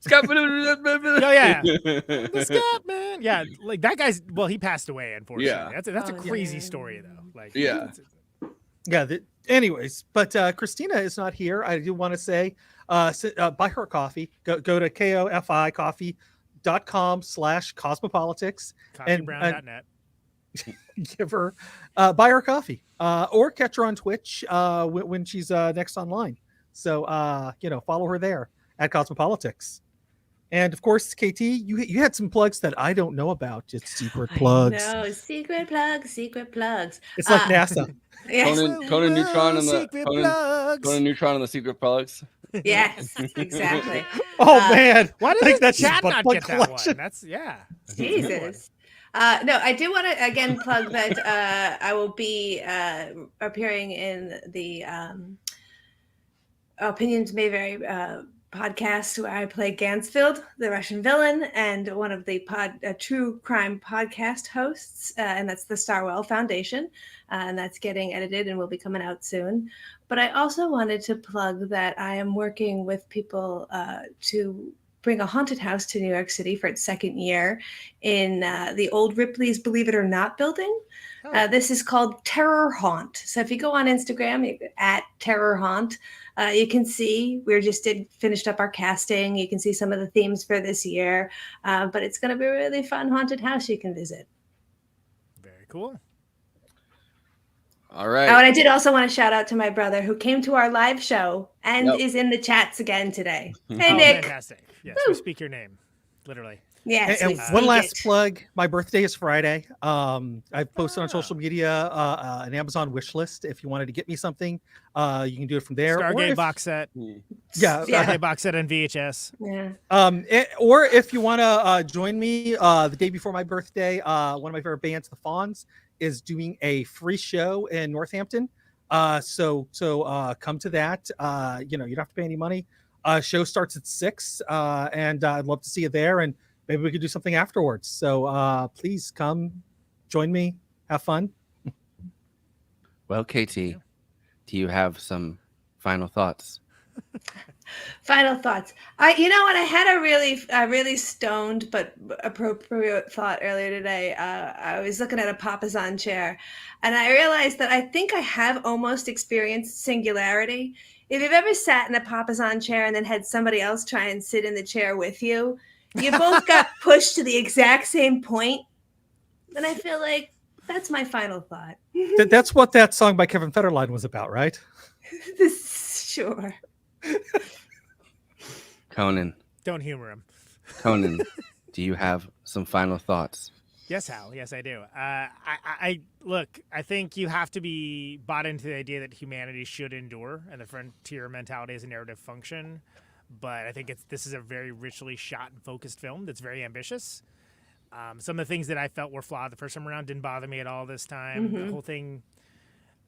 Oh yeah, the Scatman. Yeah, like that guy's. Well, he passed away, unfortunately. Yeah. That's a crazy story, though. Like, Yeah. Yeah. Anyways, but Christina is not here. I do want to say, buy her coffee. Go to kofi.com/cosmopolitics CoffeeBrown.net. give her buy her coffee or catch her on Twitch when she's next online. So follow her there at Cosmopolitics. And of course, KT, you had some plugs that I don't know about. Just secret plugs. No, secret plugs. It's like NASA. Yes. Conan Neutron and the secret plugs. Conan Neutron and the secret plugs. Yes, exactly. Oh man, Why did Like, the that's chat his not butt get plug that collection. one? That's Jesus. No, I do want to again plug that I will be appearing in the Opinions May Vary podcast where I play Gansfield, the Russian villain, and one of the true crime podcast hosts, and that's the Starwell Foundation, and that's getting edited and will be coming out soon. But I also wanted to plug that I am working with people to bring a haunted house to New York City for its second year in the old Ripley's Believe It or Not building. This is called Terror Haunt. So if you go on Instagram at Terror Haunt, you can see finished up our casting. You can see some of the themes for this year, but it's going to be a really fun haunted house you can visit. very cool. All right. Oh, and I did also want to shout out to my brother who came to our live show and is in the chats again today. Hey, Nick. Fantastic. Yes, we speak your name, literally. Yes. And one last plug. My birthday is Friday. I've posted on social media an Amazon wish list. If you wanted to get me something, you can do it from there. Stargate box set. Yeah. Stargate box set on VHS. Yeah. Or if you want to join me the day before my birthday, one of my favorite bands, The Fawns, is doing a free show in Northampton. So come to that. You don't have to pay any money. Show starts at 6, and I'd love to see you there. And maybe we could do something afterwards. So please come join me. Have fun. Well, KT, do you have some final thoughts? Final thoughts. You know what? I had a really stoned but appropriate thought earlier today. I was looking at a Papasan chair, and I realized that I think I have almost experienced singularity. If you've ever sat in a Papasan chair and then had somebody else try and sit in the chair with you, you both got pushed to the exact same point. And I feel like that's my final thought. That's what that song by Kevin Federline was about, right? Sure. Conan. Don't humor him. Conan, do you have some final thoughts? Yes, Hal. Yes, I do. I look. I think you have to be bought into the idea that humanity should endure, and the frontier mentality is a narrative function. But I think this is a very richly shot and focused film that's very ambitious. Some of the things that I felt were flawed the first time around didn't bother me at all this time. The whole thing,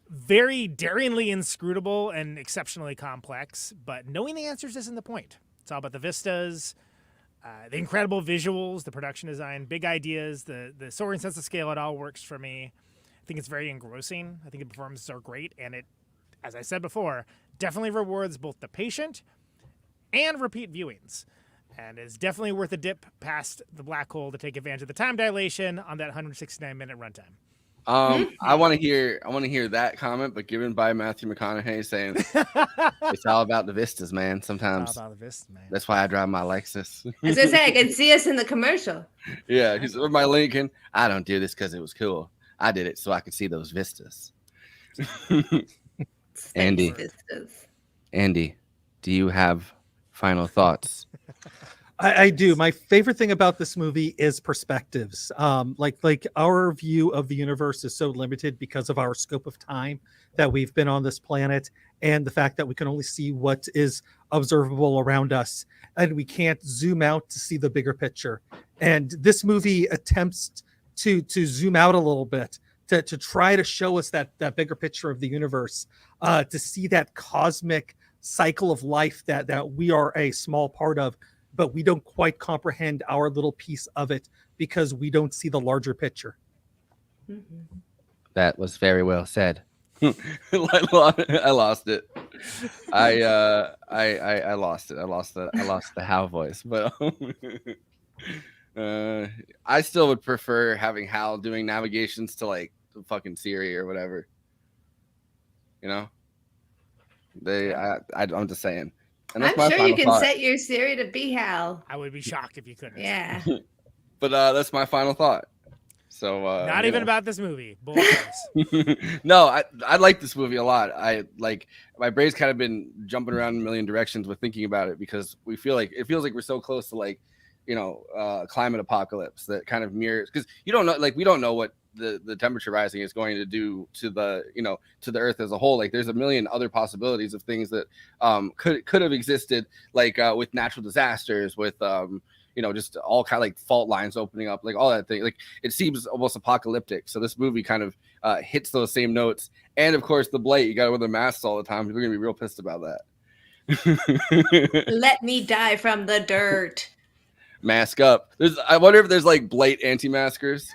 very daringly inscrutable and exceptionally complex. But knowing the answers isn't the point. It's all about the vistas. The incredible visuals, the production design, big ideas, the soaring sense of scale, it all works for me. I think it's very engrossing. I think the performances are great. And it, as I said before, definitely rewards both the patient and repeat viewings. And is definitely worth a dip past the black hole to take advantage of the time dilation on that 169-minute runtime. I want to hear that comment, but given by Matthew McConaughey saying it's all about the vistas, man. Sometimes It's all about the vistas, man. that's why I drive my Lexus. As I say, I can see us in the commercial. Yeah, he's with my Lincoln. I don't do this because it was cool. I did it so I could see those vistas. Andy, do you have final thoughts? I do. My favorite thing about this movie is perspectives. Like our view of the universe is so limited because of our scope of time that we've been on this planet, and the fact that we can only see what is observable around us, and we can't zoom out to see the bigger picture. And this movie attempts to zoom out a little bit to try to show us that bigger picture of the universe, to see that cosmic cycle of life that we are a small part of, but we don't quite comprehend our little piece of it because we don't see the larger picture. That was very well said. I lost it. I lost it. I lost the Hal voice, but I still would prefer having Hal doing navigations to like fucking Siri or whatever. You know, I'm just saying. And that's I'm sure you can thought. set your Siri to be Hal. I would be shocked if you couldn't. Yeah. But that's my final thought. So not even about this movie. No, I like this movie a lot. I like my brain's kind of been jumping around in a million directions with thinking about it because it feels like we're so close to like, you know, climate apocalypse that kind of mirrors, because you don't know, like we don't know what the temperature rising is going to do to the, you know, to the earth as a whole. Like there's a million other possibilities of things that could have existed, like with natural disasters, with you know, just all kind of like fault lines opening up, like all that thing. Like it seems almost apocalyptic. So this movie kind of hits those same notes. And of course, the blight, you got to wear the masks all the time. People are going to be real pissed about that. Let me die from the dirt. Mask up. I wonder if there's like blight anti-maskers.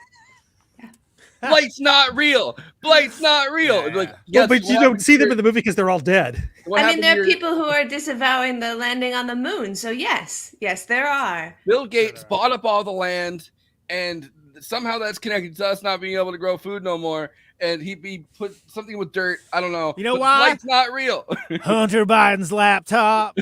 Blight's not real. Blight's not real. Yeah. Like, Well, but you don't see them in the movie because they're all dead. I mean, there are people who are disavowing the landing on the moon. So yes, there are. Bill Gates bought up all the land, and somehow that's connected to us not being able to grow food no more. And he put something with dirt. I don't know. You know why? Blight's not real. Hunter Biden's laptop.